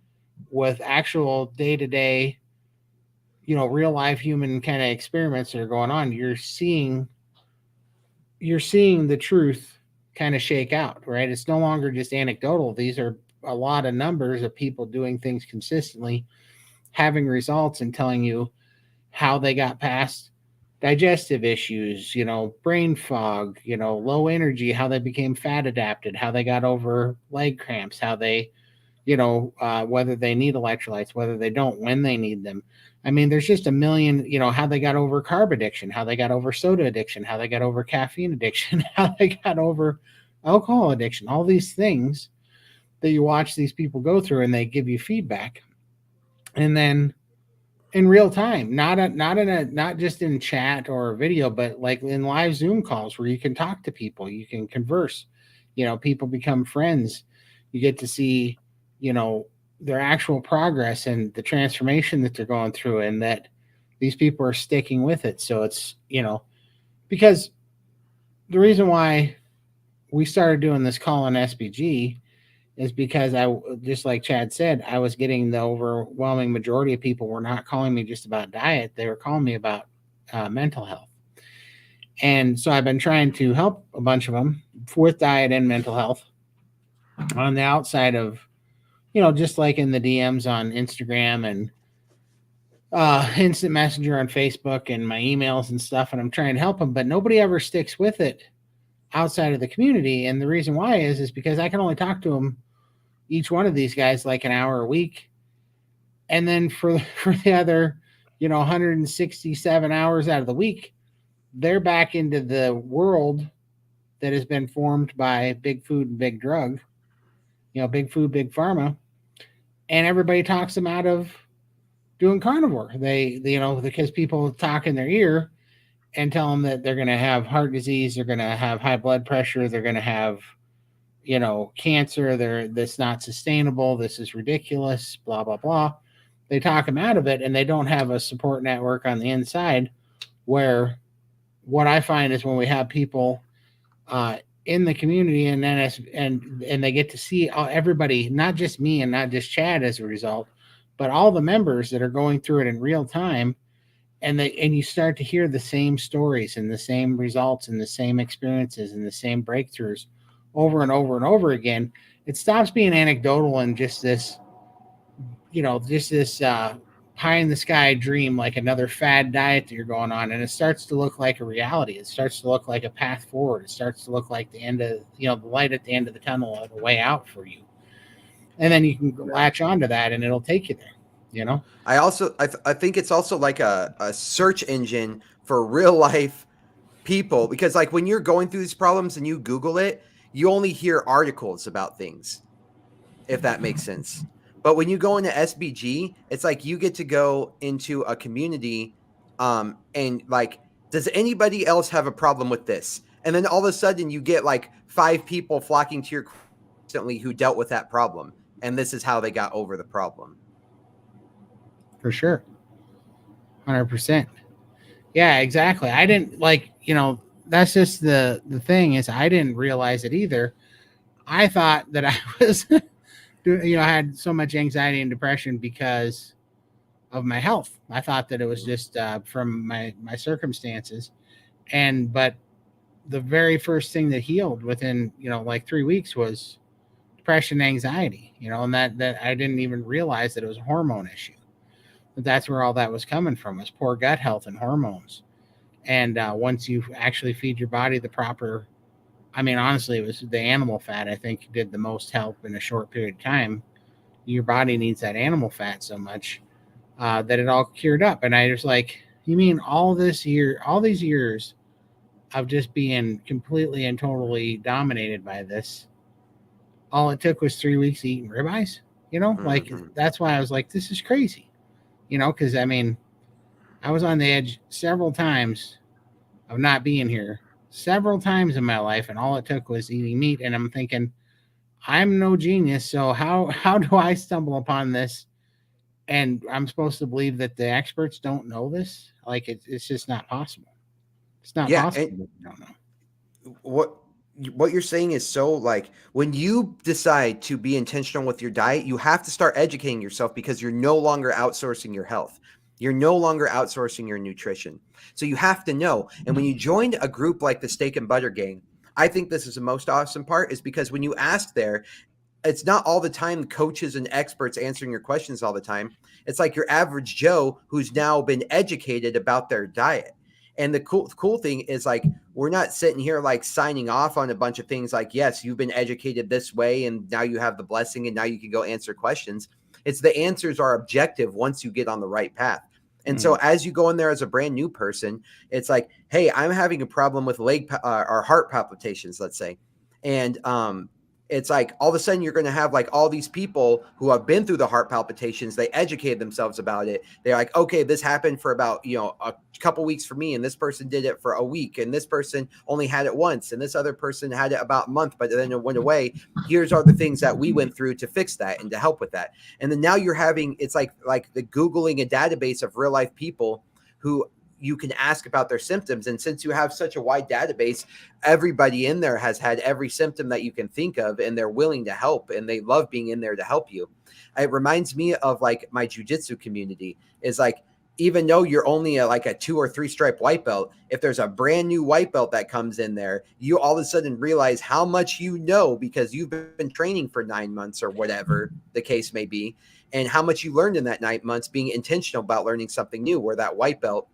with actual day-to-day, real life human kind of experiments that are going on, you're seeing the truth kind of shake out, right? It's no longer just anecdotal. These are a lot of numbers of people doing things consistently, having results, and telling you how they got past digestive issues, brain fog, low energy, how they became fat adapted, how they got over leg cramps, how they, whether they need electrolytes, whether they don't, when they need them. I mean, there's just a million, how they got over carb addiction, how they got over soda addiction, how they got over caffeine addiction, how they got over alcohol addiction, all these things that you watch these people go through, and they give you feedback. And then in real time, not just in chat or video, but like in live Zoom calls where you can talk to people, you can converse, people become friends. You get to see, their actual progress and the transformation that they're going through, and that these people are sticking with it. So it's, because the reason why we started doing this call on SBG is because just like Chad said, I was getting the overwhelming majority of people were not calling me just about diet. They were calling me about mental health. And so I've been trying to help a bunch of them with diet and mental health on the outside of, just like in the DMs on Instagram and instant messenger on Facebook and my emails and stuff. And I'm trying to help them, but nobody ever sticks with it outside of the community. And the reason why is because I can only talk to them, each one of these guys, like an hour a week. And then for the other, 167 hours out of the week, they're back into the world that has been formed by big food and big drug, big food, big pharma. And everybody talks them out of doing carnivore. They because people talk in their ear and tell them that they're going to have heart disease, they're going to have high blood pressure, they're going to have, cancer, that's not sustainable, this is ridiculous, blah, blah, blah. They talk them out of it, and they don't have a support network on the inside, where what I find is when we have people in the community, and then and they get to see everybody, not just me and not just Chad as a result, but all the members that are going through it in real time, and you start to hear the same stories and the same results and the same experiences and the same breakthroughs over and over and over again. It stops being anecdotal and just this pie in the sky dream, like another fad diet that you're going on, and it starts to look like a reality. It starts to look like a path forward. It starts to look like the end of, the light at the end of the tunnel, the way out for you. And then you can latch onto that, and it'll take you there. you know? I think it's also like a search engine for real life people, because like when you're going through these problems and you Google it, you only hear articles about things, if that makes sense. But when you go into SBG, it's like you get to go into a community, and like, does anybody else have a problem with this? And then all of a sudden you get like 5 people flocking to your instantly who dealt with that problem, and this is how they got over the problem. For sure. 100%. Yeah, exactly. I didn't like, that's just the thing is I didn't realize it either. I thought that I was I had so much anxiety and depression because of my health. I thought that it was just from my circumstances. And but the very first thing that healed within, like 3 weeks was depression and anxiety, and that I didn't even realize that it was a hormone issue. But that's where all that was coming from, was poor gut health and hormones. And once you actually feed your body the proper, I mean, honestly, it was the animal fat, I think, did the most help in a short period of time. Your body needs that animal fat so much that it all cured up. And I was like, you mean all these years of just being completely and totally dominated by this, all it took was 3 weeks eating ribeyes? Like, Mm-hmm. that's why I was like, this is crazy, because I mean, I was on the edge several times of not being here, several times in my life, and all it took was eating meat. And I'm thinking, I'm no genius, so how do I stumble upon this? And I'm supposed to believe that the experts don't know this? Like, it's just not possible. It's not Yeah, possible and that you don't know. what you're saying is so, like, when you decide to be intentional with your diet, you have to start educating yourself, because you're no longer outsourcing your health. You're no longer outsourcing your nutrition. So you have to know. And when you joined a group like the Steak and Butter Gang, I think this is the most awesome part, is because when you ask there, it's not all the time coaches and experts answering your questions all the time. It's like your average Joe who's now been educated about their diet. And the cool thing is, like, we're not sitting here like signing off on a bunch of things like, yes, you've been educated this way and now you have the blessing and now you can go answer questions. It's the answers are objective once you get on the right path. And so as you go in there as a brand new person, it's like, hey, I'm having a problem with leg or heart palpitations, let's say. And it's like all of a sudden you're going to have like all these people who have been through the heart palpitations. They educated themselves about it. They're like, okay, this happened for about, a couple weeks for me, and this person did it for a week, and this person only had it once, and this other person had it about a month, but then it went away. Here's all the things that we went through to fix that and to help with that. And then now you're having, it's like the Googling a database of real life people who you can ask about their symptoms. And since you have such a wide database, everybody in there has had every symptom that you can think of, and they're willing to help, and they love being in there to help you. It reminds me of like my jujitsu community. Is like, even though you're only like a 2 or 3 stripe white belt, if there's a brand new white belt that comes in there, you all of a sudden realize how much you know, because you've been training for 9 months or whatever the case may be, and how much you learned in that 9 months being intentional about learning something new, where that white belt,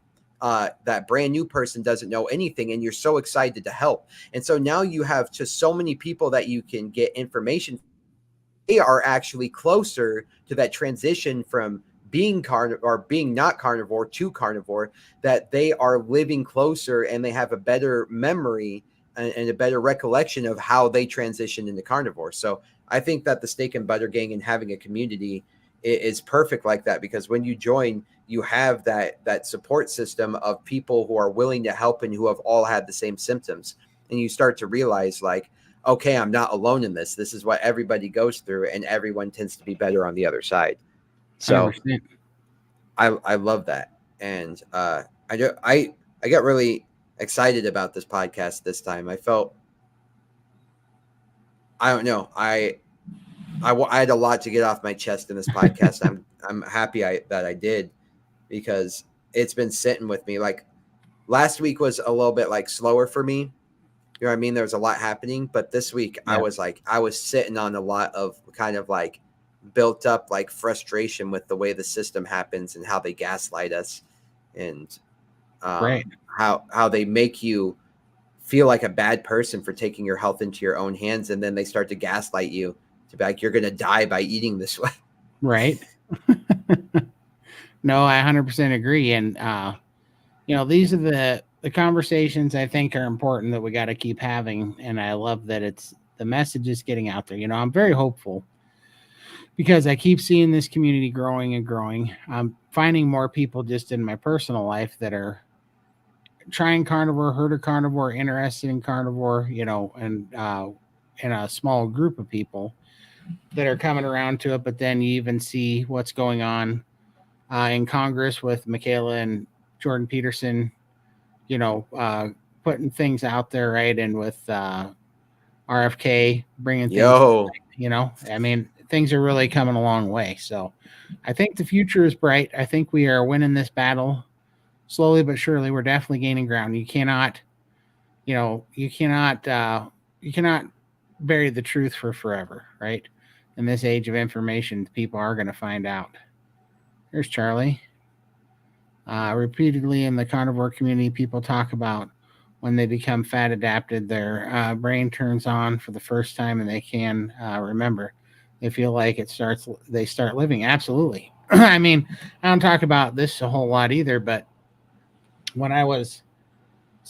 that brand new person doesn't know anything, and you're so excited to help. And so now you have just so many people that you can get information. They are actually closer to that transition from being or being not carnivore to carnivore, that they are living closer, and they have a better memory and a better recollection of how they transitioned into carnivore. So I think that the Steak and Butter Gang and having a community is perfect like that, because when you join, you have that support system of people who are willing to help and who have all had the same symptoms. And you start to realize, like, okay, I'm not alone in this. This is what everybody goes through, and everyone tends to be better on the other side. So 100%. I love that. And I got really excited about this podcast this time. I felt, I don't know, I had a lot to get off my chest in this podcast. I'm happy that I did, because it's been sitting with me. Like, last week was a little bit like slower for me. You know what I mean? There was a lot happening, but this week Yeah. I was sitting on a lot of kind of like built up like frustration with the way the system happens and how they gaslight us, and Right. how they make you feel like a bad person for taking your health into your own hands, and then they start to gaslight you to be like, you're going to die by eating this way. Right. No, I 100% agree. And, these are the conversations I think are important that we got to keep having. And I love that the message is getting out there. I'm very hopeful because I keep seeing this community growing and growing. I'm finding more people just in my personal life that are trying carnivore, heard of carnivore, interested in carnivore, and a small group of people that are coming around to it. But then you even see what's going on in Congress with Michaela and Jordan Peterson, you know, uh, putting things out there, right? And with RFK bringing things, Yo, I mean, things are really coming a long way. So I think the future is bright. I think we are winning this battle slowly but surely. We're definitely gaining ground. You know, you cannot, uh, you cannot bury the truth for forever, right? In this age of information, people are going to find out. There's Charlie. Repeatedly in the carnivore community, people talk about when they become fat adapted, their brain turns on for the first time and they can remember. They feel like they start living. Absolutely. I mean, I don't talk about this a whole lot either, but when I was,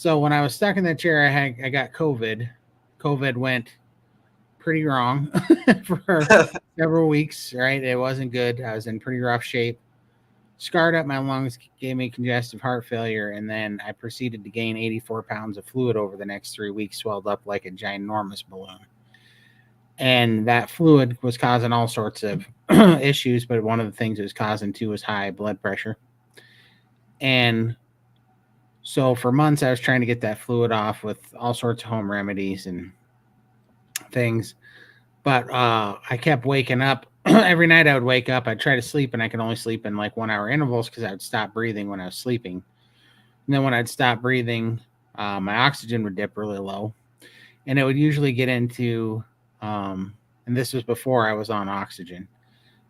when I was stuck in that chair, I got COVID. COVID went pretty wrong for several weeks, right? It wasn't good. I was in pretty rough shape, scarred up my lungs, gave me congestive heart failure, and then I proceeded to gain 84 pounds of fluid over the next 3 weeks, swelled up like a ginormous balloon. And that fluid was causing all sorts of issues, but one of the things it was causing too was high blood pressure. And so for months, I was trying to get that fluid off with all sorts of home remedies and things. But I kept waking up. Every night I would wake up, I'd try to sleep, and I could only sleep in like 1 hour intervals because I would stop breathing when I was sleeping. And then when I'd stop breathing, my oxygen would dip really low. And it would usually get into, and this was before I was on oxygen,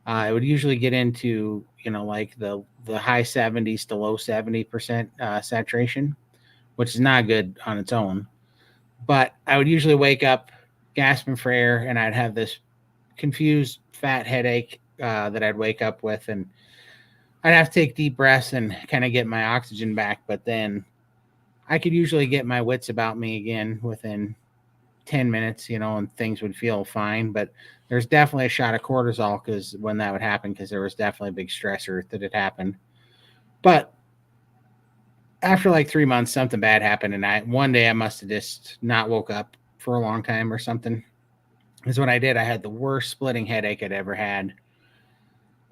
it would usually get into, like the high 70s to low 70% saturation, which is not good on its own. But I would usually wake up gasping for air, and I'd have this confused fat headache that I'd wake up with, and I'd have to take deep breaths and kind of get my oxygen back. But then I could usually get my wits about me again within 10 minutes, and things would feel fine. But there's definitely a shot of cortisol because when that would happen, because there was definitely a big stressor that had happened. But after like 3 months, something bad happened, and one day I must have just not woke up for a long time or something. Is when I did. I had the worst splitting headache I'd ever had,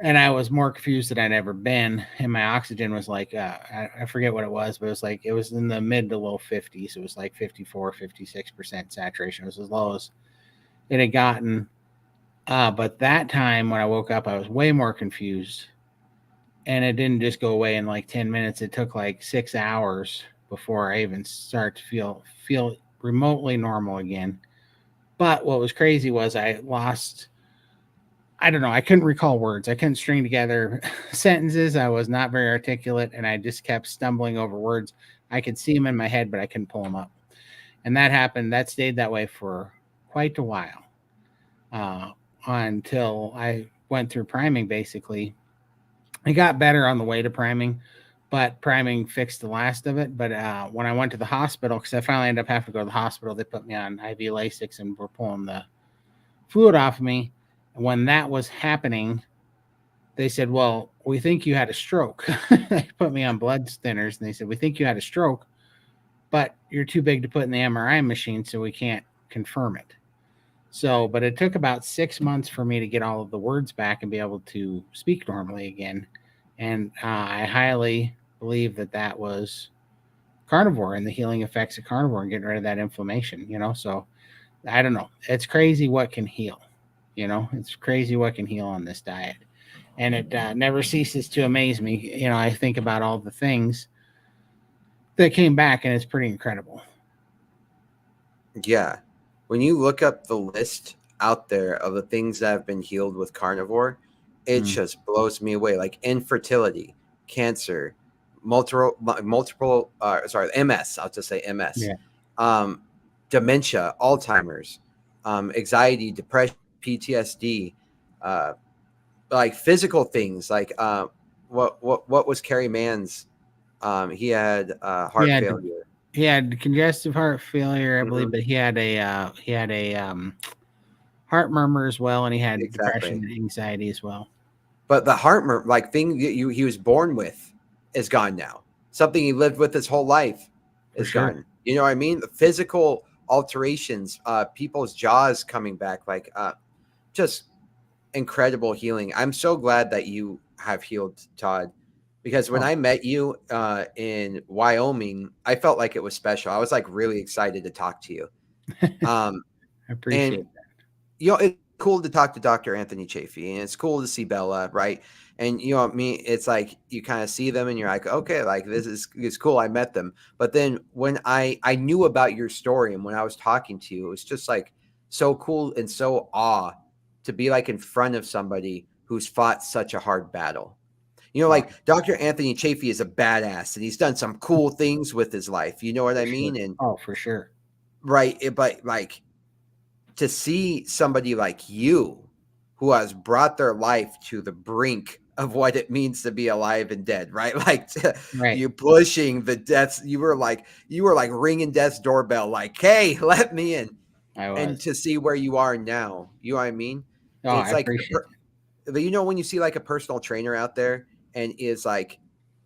and I was more confused than I'd ever been. And my oxygen was like, I forget what it was, but it was in the mid to low 50s. It was like 54, 56% saturation. It was as low as it had gotten. But that time when I woke up, I was way more confused. And it didn't just go away in like 10 minutes. It took like 6 hours before I even start to feel remotely normal again. But what was crazy was I don't know. I couldn't recall words. I couldn't string together sentences. I was not very articulate, and I just kept stumbling over words. I could see them in my head, but I couldn't pull them up. And that happened. That stayed that way for quite a while, uh, until I went through priming. Basically, it got better on the way to priming, but priming fixed the last of it. But when I went to the hospital, because I finally ended up having to go to the hospital, they put me on IV Lasix and were pulling the fluid off of me. When that was happening, they said, "Well, we think you had a stroke." They put me on blood thinners, and they said, "We think you had a stroke, but you're too big to put in the MRI machine, so we can't confirm it." So, but it took about 6 months for me to get all of the words back and be able to speak normally again. And I highly believe that that was carnivore and the healing effects of carnivore and getting rid of that inflammation. So I don't know. It's crazy what can heal. It's crazy what can heal on this diet. And it never ceases to amaze me. I think about all the things that came back, and it's pretty incredible. yeah. When you look up the list out there of the things that have been healed with carnivore, it Mm, just blows me away. Like infertility, cancer, sorry, MS. I'll just say MS, yeah. um, dementia, Alzheimer's, anxiety, depression, PTSD, like physical things, like what was Kerry Mann's? He had He heart had failure. he had congestive heart failure, I believe, Hmm. but he had a heart murmur as well, and he had depression Exactly. and anxiety as well. But the heart like thing that he was born with is gone now. Something he lived with his whole life For is sure. gone. You know what I mean? The physical alterations, people's jaws coming back, like just incredible healing. I'm so glad that you have healed, Todd, because when Oh, I met you in Wyoming, I felt like it was special. I was like really excited to talk to you. Um, I and appreciate it's cool to talk to Dr. Anthony Chafee, and it's cool to see Bella, right? And me, it's like you kind of see them and you're like, okay, like this is it's cool. I met them. But then when I knew about your story and when I was talking to you, it was just like so cool and so awe to be like in front of somebody who's fought such a hard battle. that. Like Dr. Anthony Chafee is a badass and he's done some cool things with his life. You know what For I sure. mean? And Oh, for sure. right, but like to see somebody like you who has brought their life to the brink of what it means to be alive and dead, right? Like Right. you pushing the death's, you were like ringing death's doorbell, like, hey, let me in. I And was. to see where you are now, you know what I mean? Oh, I It's like appreciate when you see like a personal trainer out there and is like,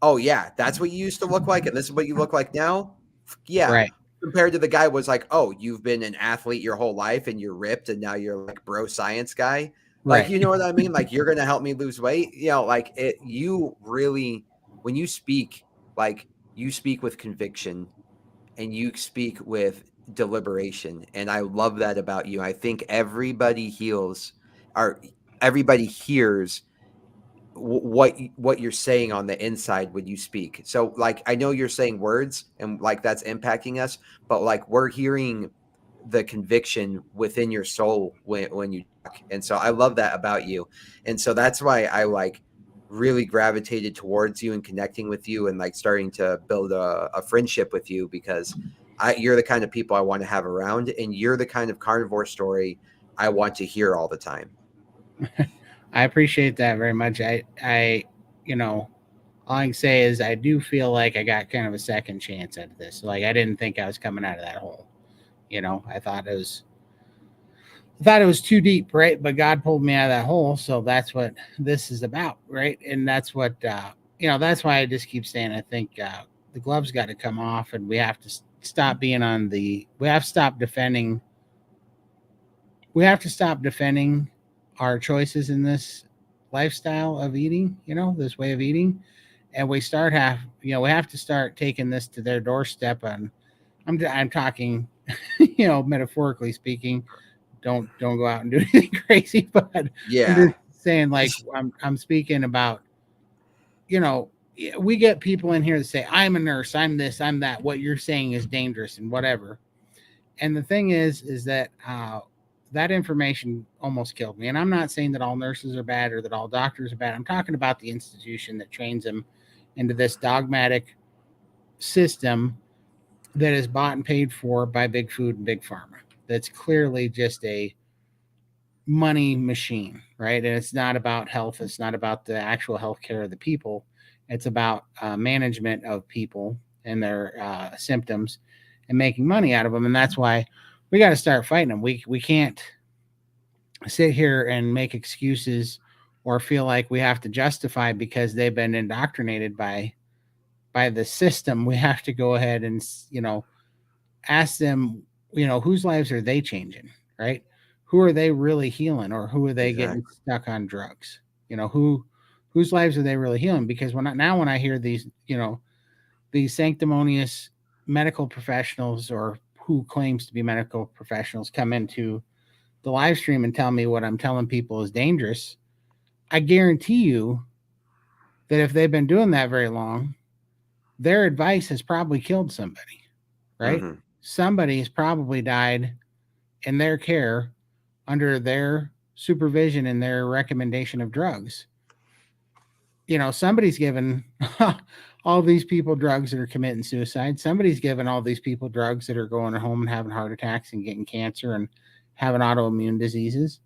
oh yeah, that's what you used to look like and this is what you look like now. that. Yeah, Right. compared to the guy was like, oh, you've been an athlete your whole life and you're ripped and now you're like bro science guy. Like, Right. you know what I mean? Like you're gonna help me lose weight. Like it, you really, when you speak, like you speak with conviction and you speak with deliberation, and I love that about you. I think everybody heals, or everybody hears what you're saying on the inside when you speak. So like I know you're saying words and like that's impacting us, but like we're hearing the conviction within your soul when you talk. And so I love that about you. And so that's why I like really gravitated towards you and connecting with you and like starting to build a friendship with you because you're the kind of people I want to have around and you're the kind of carnivore story I want to hear all the time. I appreciate that very much. You know, all I can say is I do feel like I got kind of a second chance at this. Like I didn't think I was coming out of that hole. I thought it was too deep, right? But God pulled me out of that hole, so that's what this is about, right? And that's what that's why I just keep saying I think the gloves got to come off, and we have to stop being on the. We have to stop defending. We have to stop defending our choices in this lifestyle of eating. This way of eating, and we have to start taking this to their doorstep. And I'm talking, metaphorically speaking, don't go out and do anything crazy, but I'm Yeah. just saying, like, I'm speaking about, you know we get people in here that say I'm a nurse, I'm this, I'm that, what you're saying is dangerous and whatever. And the thing is that that information almost killed me. And I'm not saying that all nurses are bad or that all doctors are bad. I'm talking about the institution that trains them into this dogmatic system that is bought and paid for by big food and big pharma. That's clearly just a money machine, right? And it's not about health. It's not about the actual health care of the people. It's about management of people and their symptoms and making money out of them. And that's why we got to start fighting them. We can't sit here and make excuses or feel like we have to justify because they've been indoctrinated by the system. We have to go ahead and ask them, whose lives are they changing, right? Who are they really healing, or who are they getting Exactly. stuck on drugs? Whose lives are they really healing? Because when I hear these sanctimonious medical professionals, or who claims to be medical professionals, come into the live stream and tell me what I'm telling people is dangerous, I guarantee you that if they've been doing that very long, their advice has probably killed somebody, right? Hmm. Somebody has probably died in their care under their supervision and their recommendation of drugs. Somebody's given all these people drugs that are committing suicide. Somebody's given all these people drugs that are going home and having heart attacks and getting cancer and having autoimmune diseases.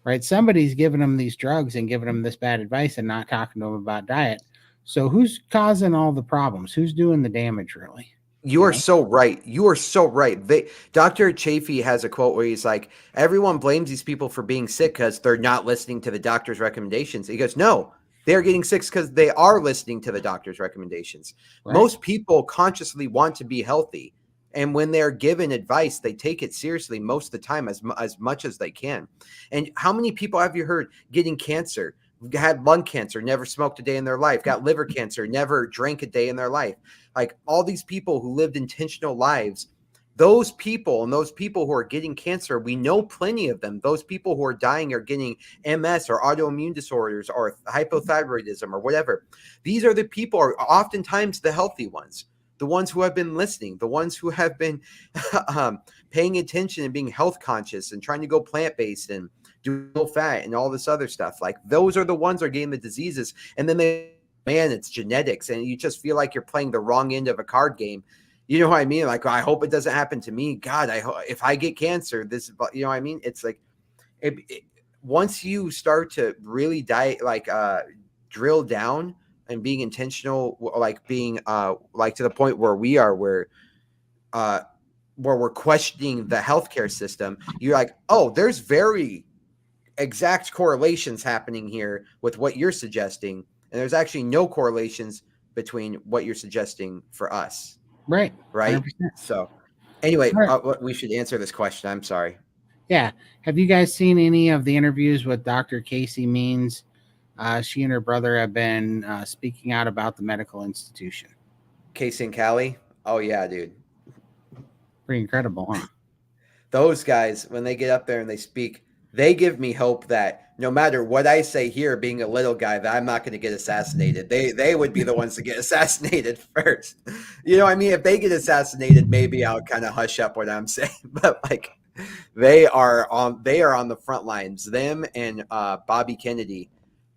right? Somebody's giving them these drugs and giving them this bad advice and not talking to them about diet. So who's causing all the problems? Who's doing the damage, really? You You are know, so right. You are so right. Dr. Chafee has a quote where he's like, everyone blames these people for being sick because they're not listening to the doctor's recommendations. He goes, no, they're getting sick because they are listening to the doctor's recommendations. right? Most people consciously want to be healthy. And when they're given advice, they take it seriously most of the time, as much as they can. And how many people have you heard getting cancer, had lung cancer, never smoked a day in their life, got liver cancer, never drank a day in their life? Like all these people who lived intentional lives, those people and those people who are getting cancer, we know plenty of them. Those people who are dying are getting MS or autoimmune disorders or hypothyroidism or whatever. These are the people, are oftentimes the healthy ones, the ones who have been listening, the ones who have been paying attention and being health conscious and trying to go plant based and do low fat and all this other stuff. Like those are the ones that are getting the diseases. And then man, it's genetics, and you just feel like you're playing the wrong end of a card game. You know what I mean? Like, I hope it doesn't happen to me. God, if I get cancer, this, you know what I mean? It's like, once you start to really drill down and being intentional, like being, like to the point where we are, where we're questioning the healthcare system, you're like, oh, there's very exact correlations happening here with what you're suggesting, and there's actually no correlations between what you're suggesting for us, Right. right? 100%. So anyway, All right. we should answer this question. I'm sorry. Yeah. Have you guys seen any of the interviews with Dr. Casey Means? She and her brother have been speaking out about the medical institution. Casey and Callie. Oh yeah, dude. Pretty incredible, huh? Those guys, when they get up there and they speak, they give me hope that no matter what I say here, being a little guy, that I'm not going to get assassinated. They would be the ones to get assassinated first. You know, I mean, if they get assassinated, maybe I'll kind of hush up what I'm saying. But like, they are on the front lines. Them and Bobby Kennedy,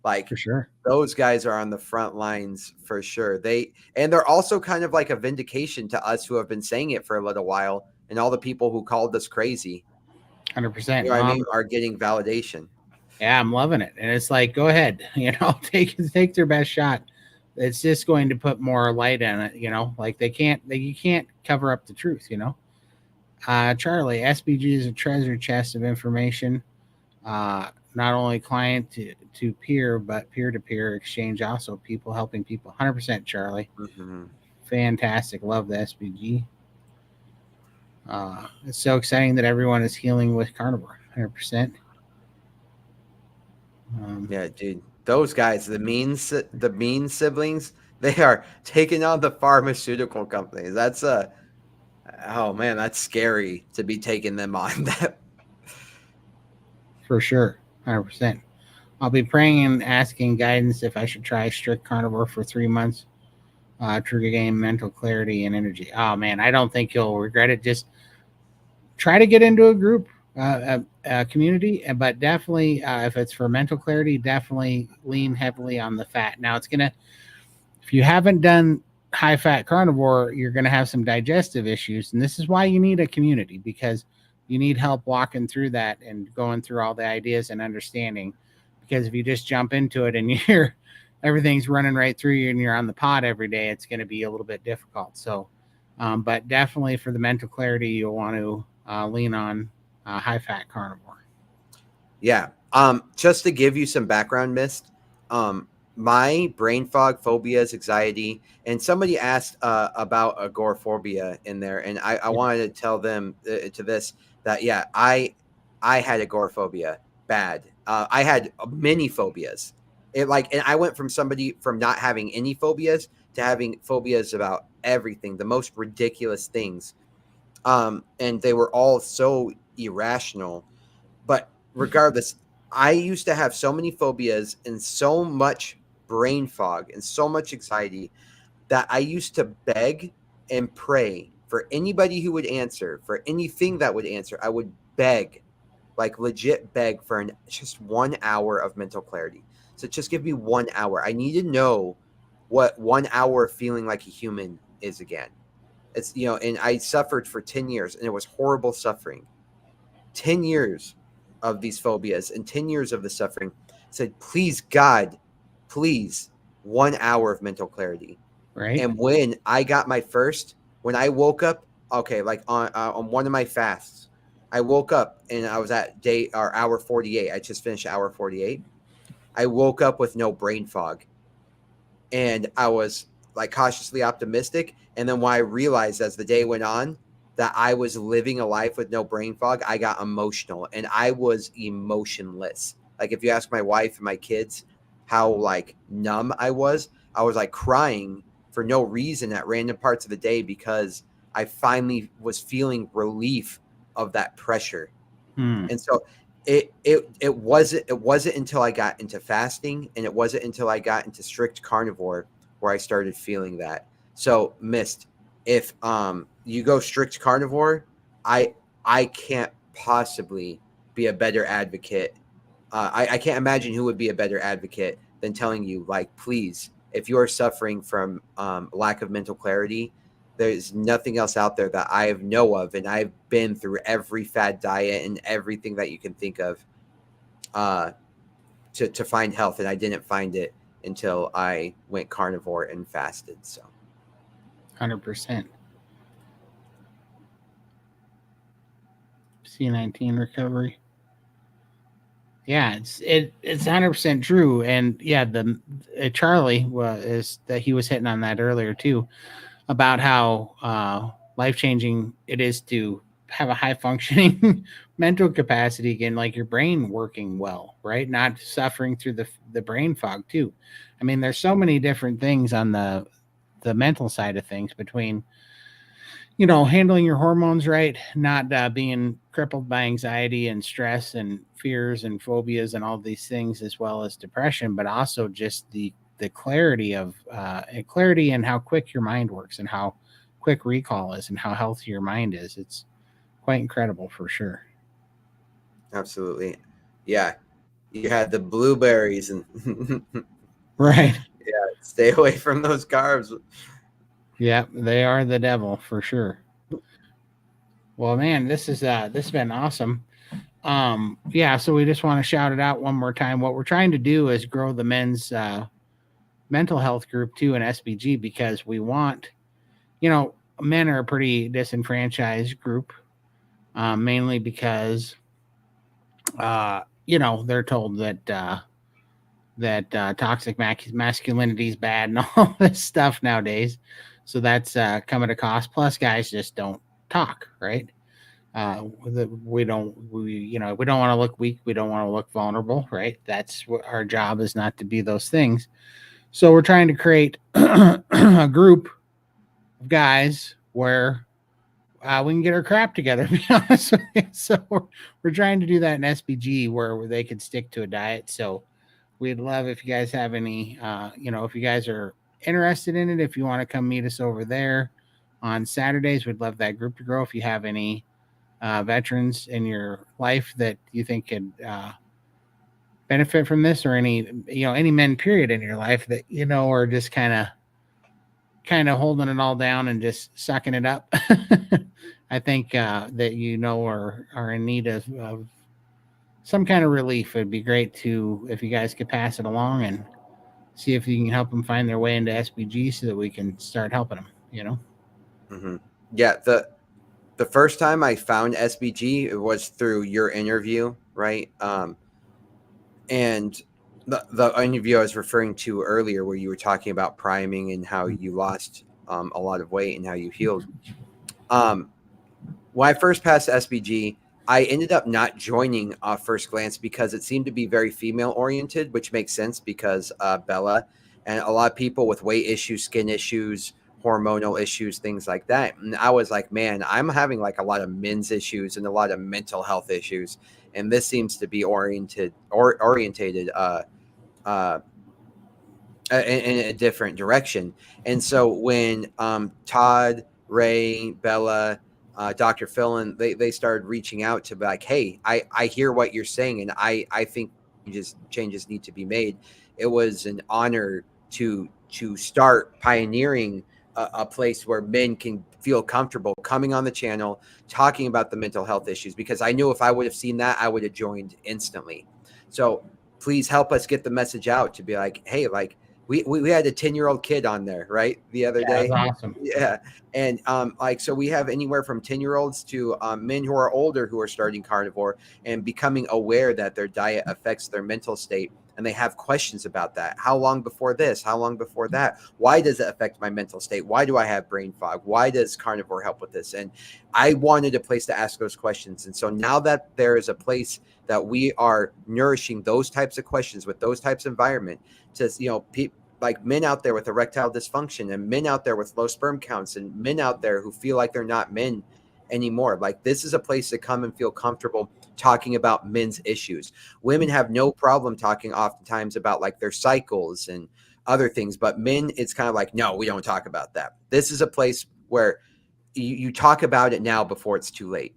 like For sure. those guys are on the front lines for sure. They're also kind of like a vindication to us who have been saying it for a little while, and all the people who called us crazy, 100%. you know what I mean, are getting validation. Yeah, I'm loving it. And it's like, go ahead, take their best shot. It's just going to put more light in it, like you can't cover up the truth, Charlie, SBG is a treasure chest of information, not only client to peer, but peer to peer exchange, also people helping people. 100%, Charlie. Mm-hmm. Fantastic. Love the SBG. It's so exciting that everyone is healing with carnivore. 100%. Yeah, dude. Those guys, the mean siblings, they are taking on the pharmaceutical companies. Oh man, that's scary to be taking them on. That For sure. 100%. I'll be praying and asking guidance if I should try strict carnivore for 3 months to regain mental clarity and energy. Oh man, I don't think you'll regret it. Just try to get into a group, a community, but definitely if it's for mental clarity, definitely lean heavily on the fat. Now if you haven't done high fat carnivore, you're gonna have some digestive issues, and this is why you need a community, because you need help walking through that and going through all the ideas and understanding. Because if you just jump into it and everything's running right through you and you're on the pod every day, it's going to be a little bit difficult. So, but definitely for the mental clarity, you'll want to lean on high fat carnivore. Yeah. Just to give you some background, Mist, my brain fog, phobias, anxiety, and somebody asked about agoraphobia in there, and I wanted to tell them to this that yeah, I had agoraphobia bad. I had many phobias. And I went from somebody from not having any phobias to having phobias about everything, the most ridiculous things, and they were all so irrational. But regardless, I used to have so many phobias and so much brain fog and so much anxiety that I used to beg and pray for anybody who would answer, for anything that would answer. I would beg, like legit beg for just 1 hour of mental clarity. So just give me 1 hour. I need to know what 1 hour of feeling like a human is again. And I suffered for 10 years, and it was horrible suffering. 10 years of these phobias and 10 years of the suffering, said, please, God, please, 1 hour of mental clarity. Right. And when I got my first, when I woke up, okay, like on one of my fasts, I woke up and I was at day or hour 48. I just finished hour 48. I woke up with no brain fog, and I was like cautiously optimistic. And then when I realized as the day went on that I was living a life with no brain fog, I got emotional and I was emotionless. Like if you ask my wife and my kids how like numb I was like crying for no reason at random parts of the day because I finally was feeling relief of that pressure. Hmm. And so it wasn't until I got into fasting, and it wasn't until I got into strict carnivore where I started feeling that. So Mist, if you go strict carnivore, I I can't possibly be a better advocate. I can't imagine who would be a better advocate than telling you, like, please, if you are suffering from lack of mental clarity, there's nothing else out there that I know of, and I've been through every fad diet and everything that you can think of uh, to find health, and I didn't find it until I went carnivore and fasted. So 100%. C19 recovery. Yeah, it's 100% true. And yeah, the Charlie is that he was hitting on that earlier too about how life changing it is to have a high functioning mental capacity again, like your brain working well, right? Not suffering through the brain fog too. I mean, there's so many different things on the mental side of things between handling your hormones right, not being crippled by anxiety and stress and fears and phobias and all these things, as well as depression, but also just the clarity of clarity and how quick your mind works and how quick recall is and how healthy your mind is. It's quite incredible for sure. absolutely, yeah. You had the blueberries and Right. yeah, stay away from those carbs. Yeah, they are the devil for sure. Well, man, this has been awesome. Yeah, so we just want to shout it out one more time. What we're trying to do is grow the men's mental health group too in SBG, because we want, men are a pretty disenfranchised group, mainly because they're told that toxic masculinity is bad and all this stuff nowadays. So that's coming to cost. Plus, guys just don't talk, right? We don't want to look weak. We don't want to look vulnerable, right? That's what our job is, not to be those things. So we're trying to create a group of guys where we can get our crap together. To be honest with you. So we're trying to do that in SBG where they could stick to a diet. So we'd love if you guys have any, if you guys are interested in it, if you want to come meet us over there on Saturdays, we'd love that group to grow. If you have any veterans in your life that you think could benefit from this, or any men period in your life that are just kind of holding it all down and just sucking it up. I think that are in need of some kind of relief. It'd be great to if you guys could pass it along and see if you can help them find their way into SBG so that we can start helping them. Hmm. Yeah, the first time I found SBG, it was through your interview, right? And the interview I was referring to earlier, where you were talking about priming and how you lost a lot of weight and how you healed. Um, when I first passed SBG, I ended up not joining First Glance because it seemed to be very female oriented, which makes sense because Bella and a lot of people with weight issues, skin issues, hormonal issues, things like that. And I was like, man, I'm having like a lot of men's issues and a lot of mental health issues, and this seems to be orientated uh, in a different direction. And so when Todd, Ray, Bella, Dr. Philin, they started reaching out to be like, hey, I hear what you're saying, and I think changes need to be made. It was an honor to start pioneering a place where men can feel comfortable coming on the channel, talking about the mental health issues, because I knew if I would have seen that, I would have joined instantly. So please help us get the message out to be like, hey, like we had a 10-year-old kid on there, right? The other Yeah, that's day. awesome. Yeah. And like, so we have anywhere from 10-year-olds to men who are older who are starting carnivore and becoming aware that their diet affects their mental state. And they have questions about that. How long before this? How long before that? Why does it affect my mental state? Why do I have brain fog? Why does carnivore help with this? And I wanted a place to ask those questions. And so now that there is a place that we are nourishing those types of questions with those types of environment to, like men out there with erectile dysfunction and men out there with low sperm counts and men out there who feel like they're not men anymore. Like, this is a place to come and feel comfortable talking about men's issues. Women have no problem talking oftentimes about like their cycles and other things, but men, it's kind of like, no, we don't talk about that. This is a place where you talk about it now before it's too late.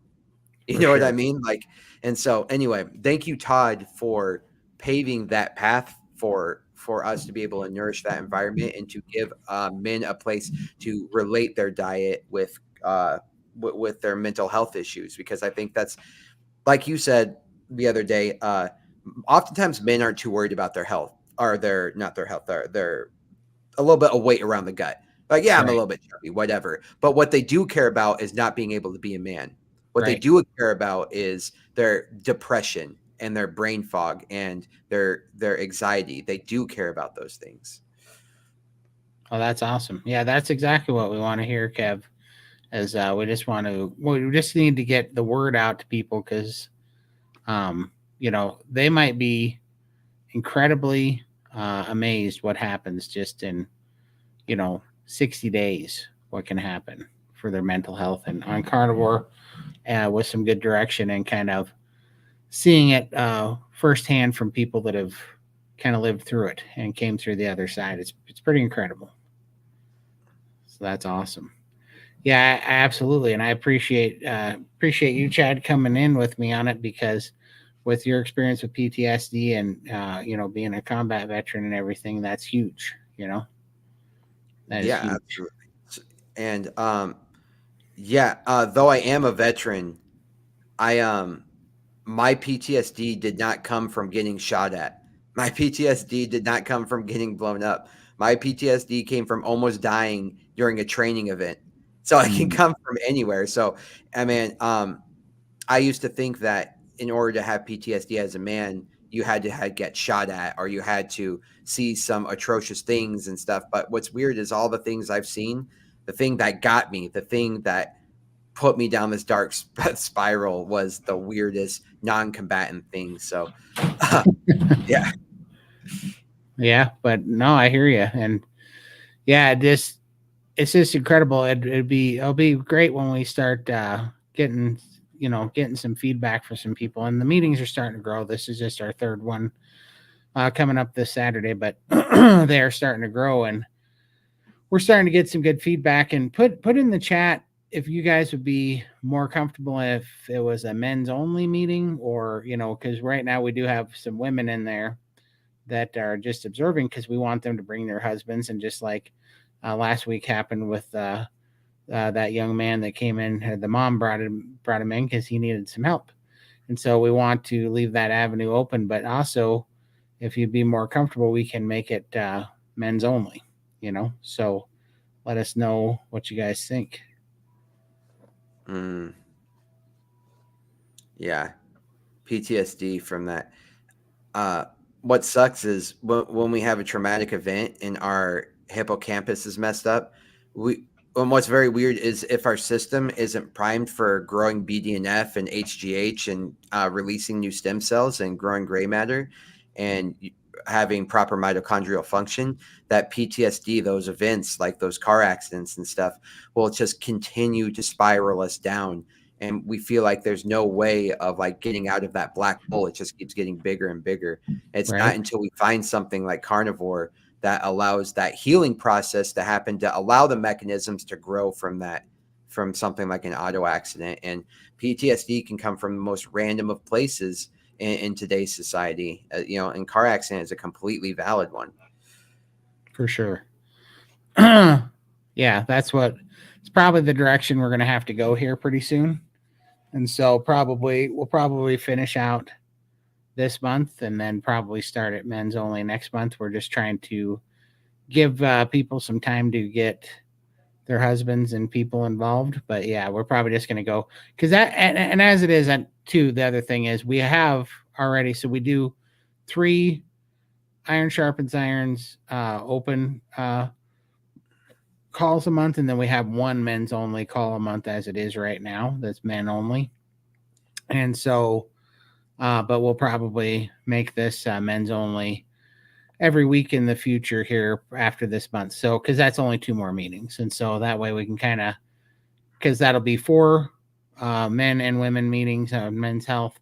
You For know what I sure. mean? Like, and so anyway, thank you, Todd, for paving that path for us to be able to nourish that environment and to give men a place to relate their diet with their mental health issues, because I think that's, like you said the other day, oftentimes men aren't too worried about their health, or their, not their health, their a little bit of weight around the gut. Like, yeah, I'm a Right. little bit chubby, whatever. But what they do care about is not being able to be a man. What they Right. do care about is their depression and their brain fog and their anxiety. They do care about those things. Oh, that's awesome. Yeah, that's exactly what we want to hear, Kev. As we just need to get the word out to people because, they might be incredibly amazed what happens just in 60 days. What can happen for their mental health and on carnivore, with some good direction and kind of seeing it firsthand from people that have kind of lived through it and came through the other side. It's pretty incredible. So that's awesome. Yeah, absolutely, and I appreciate you, Chad, coming in with me on it because with your experience with PTSD and being a combat veteran and everything, that's huge. That is Yeah, huge. absolutely. And yeah, though I am a veteran, I my PTSD did not come from getting shot at. My PTSD did not come from getting blown up. My PTSD came from almost dying during a training event. So it can Mm, come from anywhere. So I mean, I used to think that in order to have PTSD as a man, you had to get shot at or you had to see some atrocious things and stuff. But what's weird is all the things I've seen, the thing that got me, the thing that put me down this dark spiral was the weirdest non-combatant thing. So, yeah, yeah, but no, I hear you, and yeah, it's just incredible. It'll be great when we start getting some feedback from some people, and the meetings are starting to grow. This is just our third one coming up this Saturday, but they are starting to grow, and we're starting to get some good feedback. And put in the chat if you guys would be more comfortable if it was a men's only meeting, or because right now we do have some women in there that are just observing because we want them to bring their husbands, and just like last week happened with that young man that came in. The mom brought him in because he needed some help, and so we want to leave that avenue open. But also, if you'd be more comfortable, we can make it men's only. So let us know what you guys think. mm, yeah, PTSD from that. Uh, what sucks is when we have a traumatic event and our hippocampus is messed up, we. And what's very weird is if our system isn't primed for growing BDNF and HGH and releasing new stem cells and growing gray matter and having proper mitochondrial function, that PTSD, those events like those car accidents and stuff, will just continue to spiral us down. And we feel like there's no way of like getting out of that black hole. It just keeps getting bigger and bigger. It's not Right? until we find something like carnivore that allows that healing process to happen, to allow the mechanisms to grow from that, from something like an auto accident. And PTSD can come from the most random of places in today's society. And car accident is a completely valid one. For sure. Yeah, yeah, that's what it's probably the direction we're going to have to go here pretty soon. And so we'll probably finish out this month and then probably start at men's only next month. We're just trying to give people some time to get their husbands and people involved. But yeah, we're probably just going to go because that and as it is, and too, the other thing is we have already. So we do 3 Iron Sharpens Irons open calls a month, and then we have 1 men's only call a month as it is right now. That's men only, and so. But we'll probably make this men's only every week in the future here after this month. So, because that's only 2 more meetings. And so that way we can kind of, because that'll be 4 men and women meetings on men's health.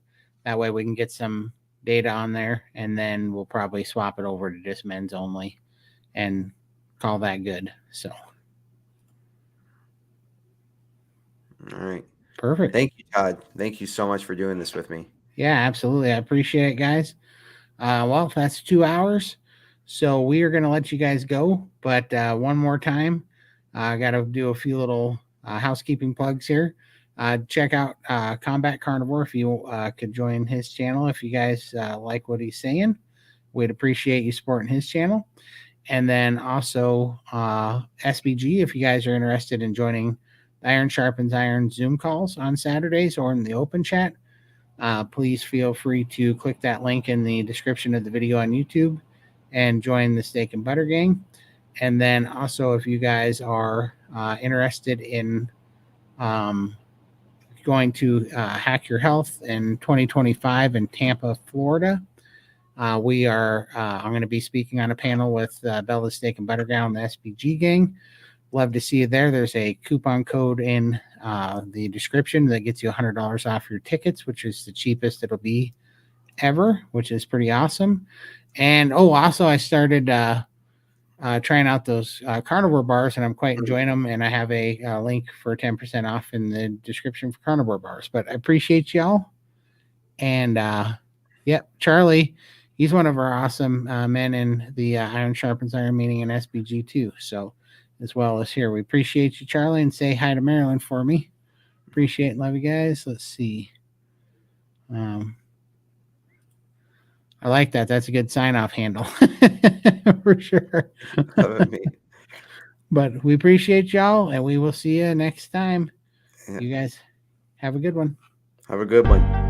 That way we can get some data on there. And then we'll probably swap it over to just men's only and call that good. So, All right. perfect. Thank you, Todd. Thank you so much for doing this with me. Yeah, absolutely. I appreciate it, guys. Well, that's 2 hours. So we are going to let you guys go. But one more time, I got to do a few little housekeeping plugs here. Check out Combat Carnivore if you could join his channel. If you guys like what he's saying, we'd appreciate you supporting his channel. And then also SBG, if you guys are interested in joining Iron Sharpens Iron Zoom calls on Saturdays or in the open chat, please feel free to click that link in the description of the video on YouTube and join the Steak and Butter Gang. And then also, if you guys are interested in going to Hack Your Health in 2025 in Tampa, Florida, I'm going to be speaking on a panel with Bella Steak and Butter Gang, the SBG Gang. Love to see you there. There's a coupon code in the description that gets you $100 off your tickets, which is the cheapest it'll be ever, which is pretty awesome. And also I started trying out those carnivore bars, and I'm quite enjoying them. And I have a link for 10% off in the description for carnivore bars. But I appreciate y'all. And yep, Charlie, he's one of our awesome men in the Iron Sharpens Iron meeting in SBG too. So as well as here, we appreciate you, Charlie, and say hi to Marilyn for me. Appreciate and love you guys. Let's see. I like that. That's a good sign-off handle for sure. But we appreciate y'all, and we will see you next time. Yeah. You guys have a good one. Have a good one.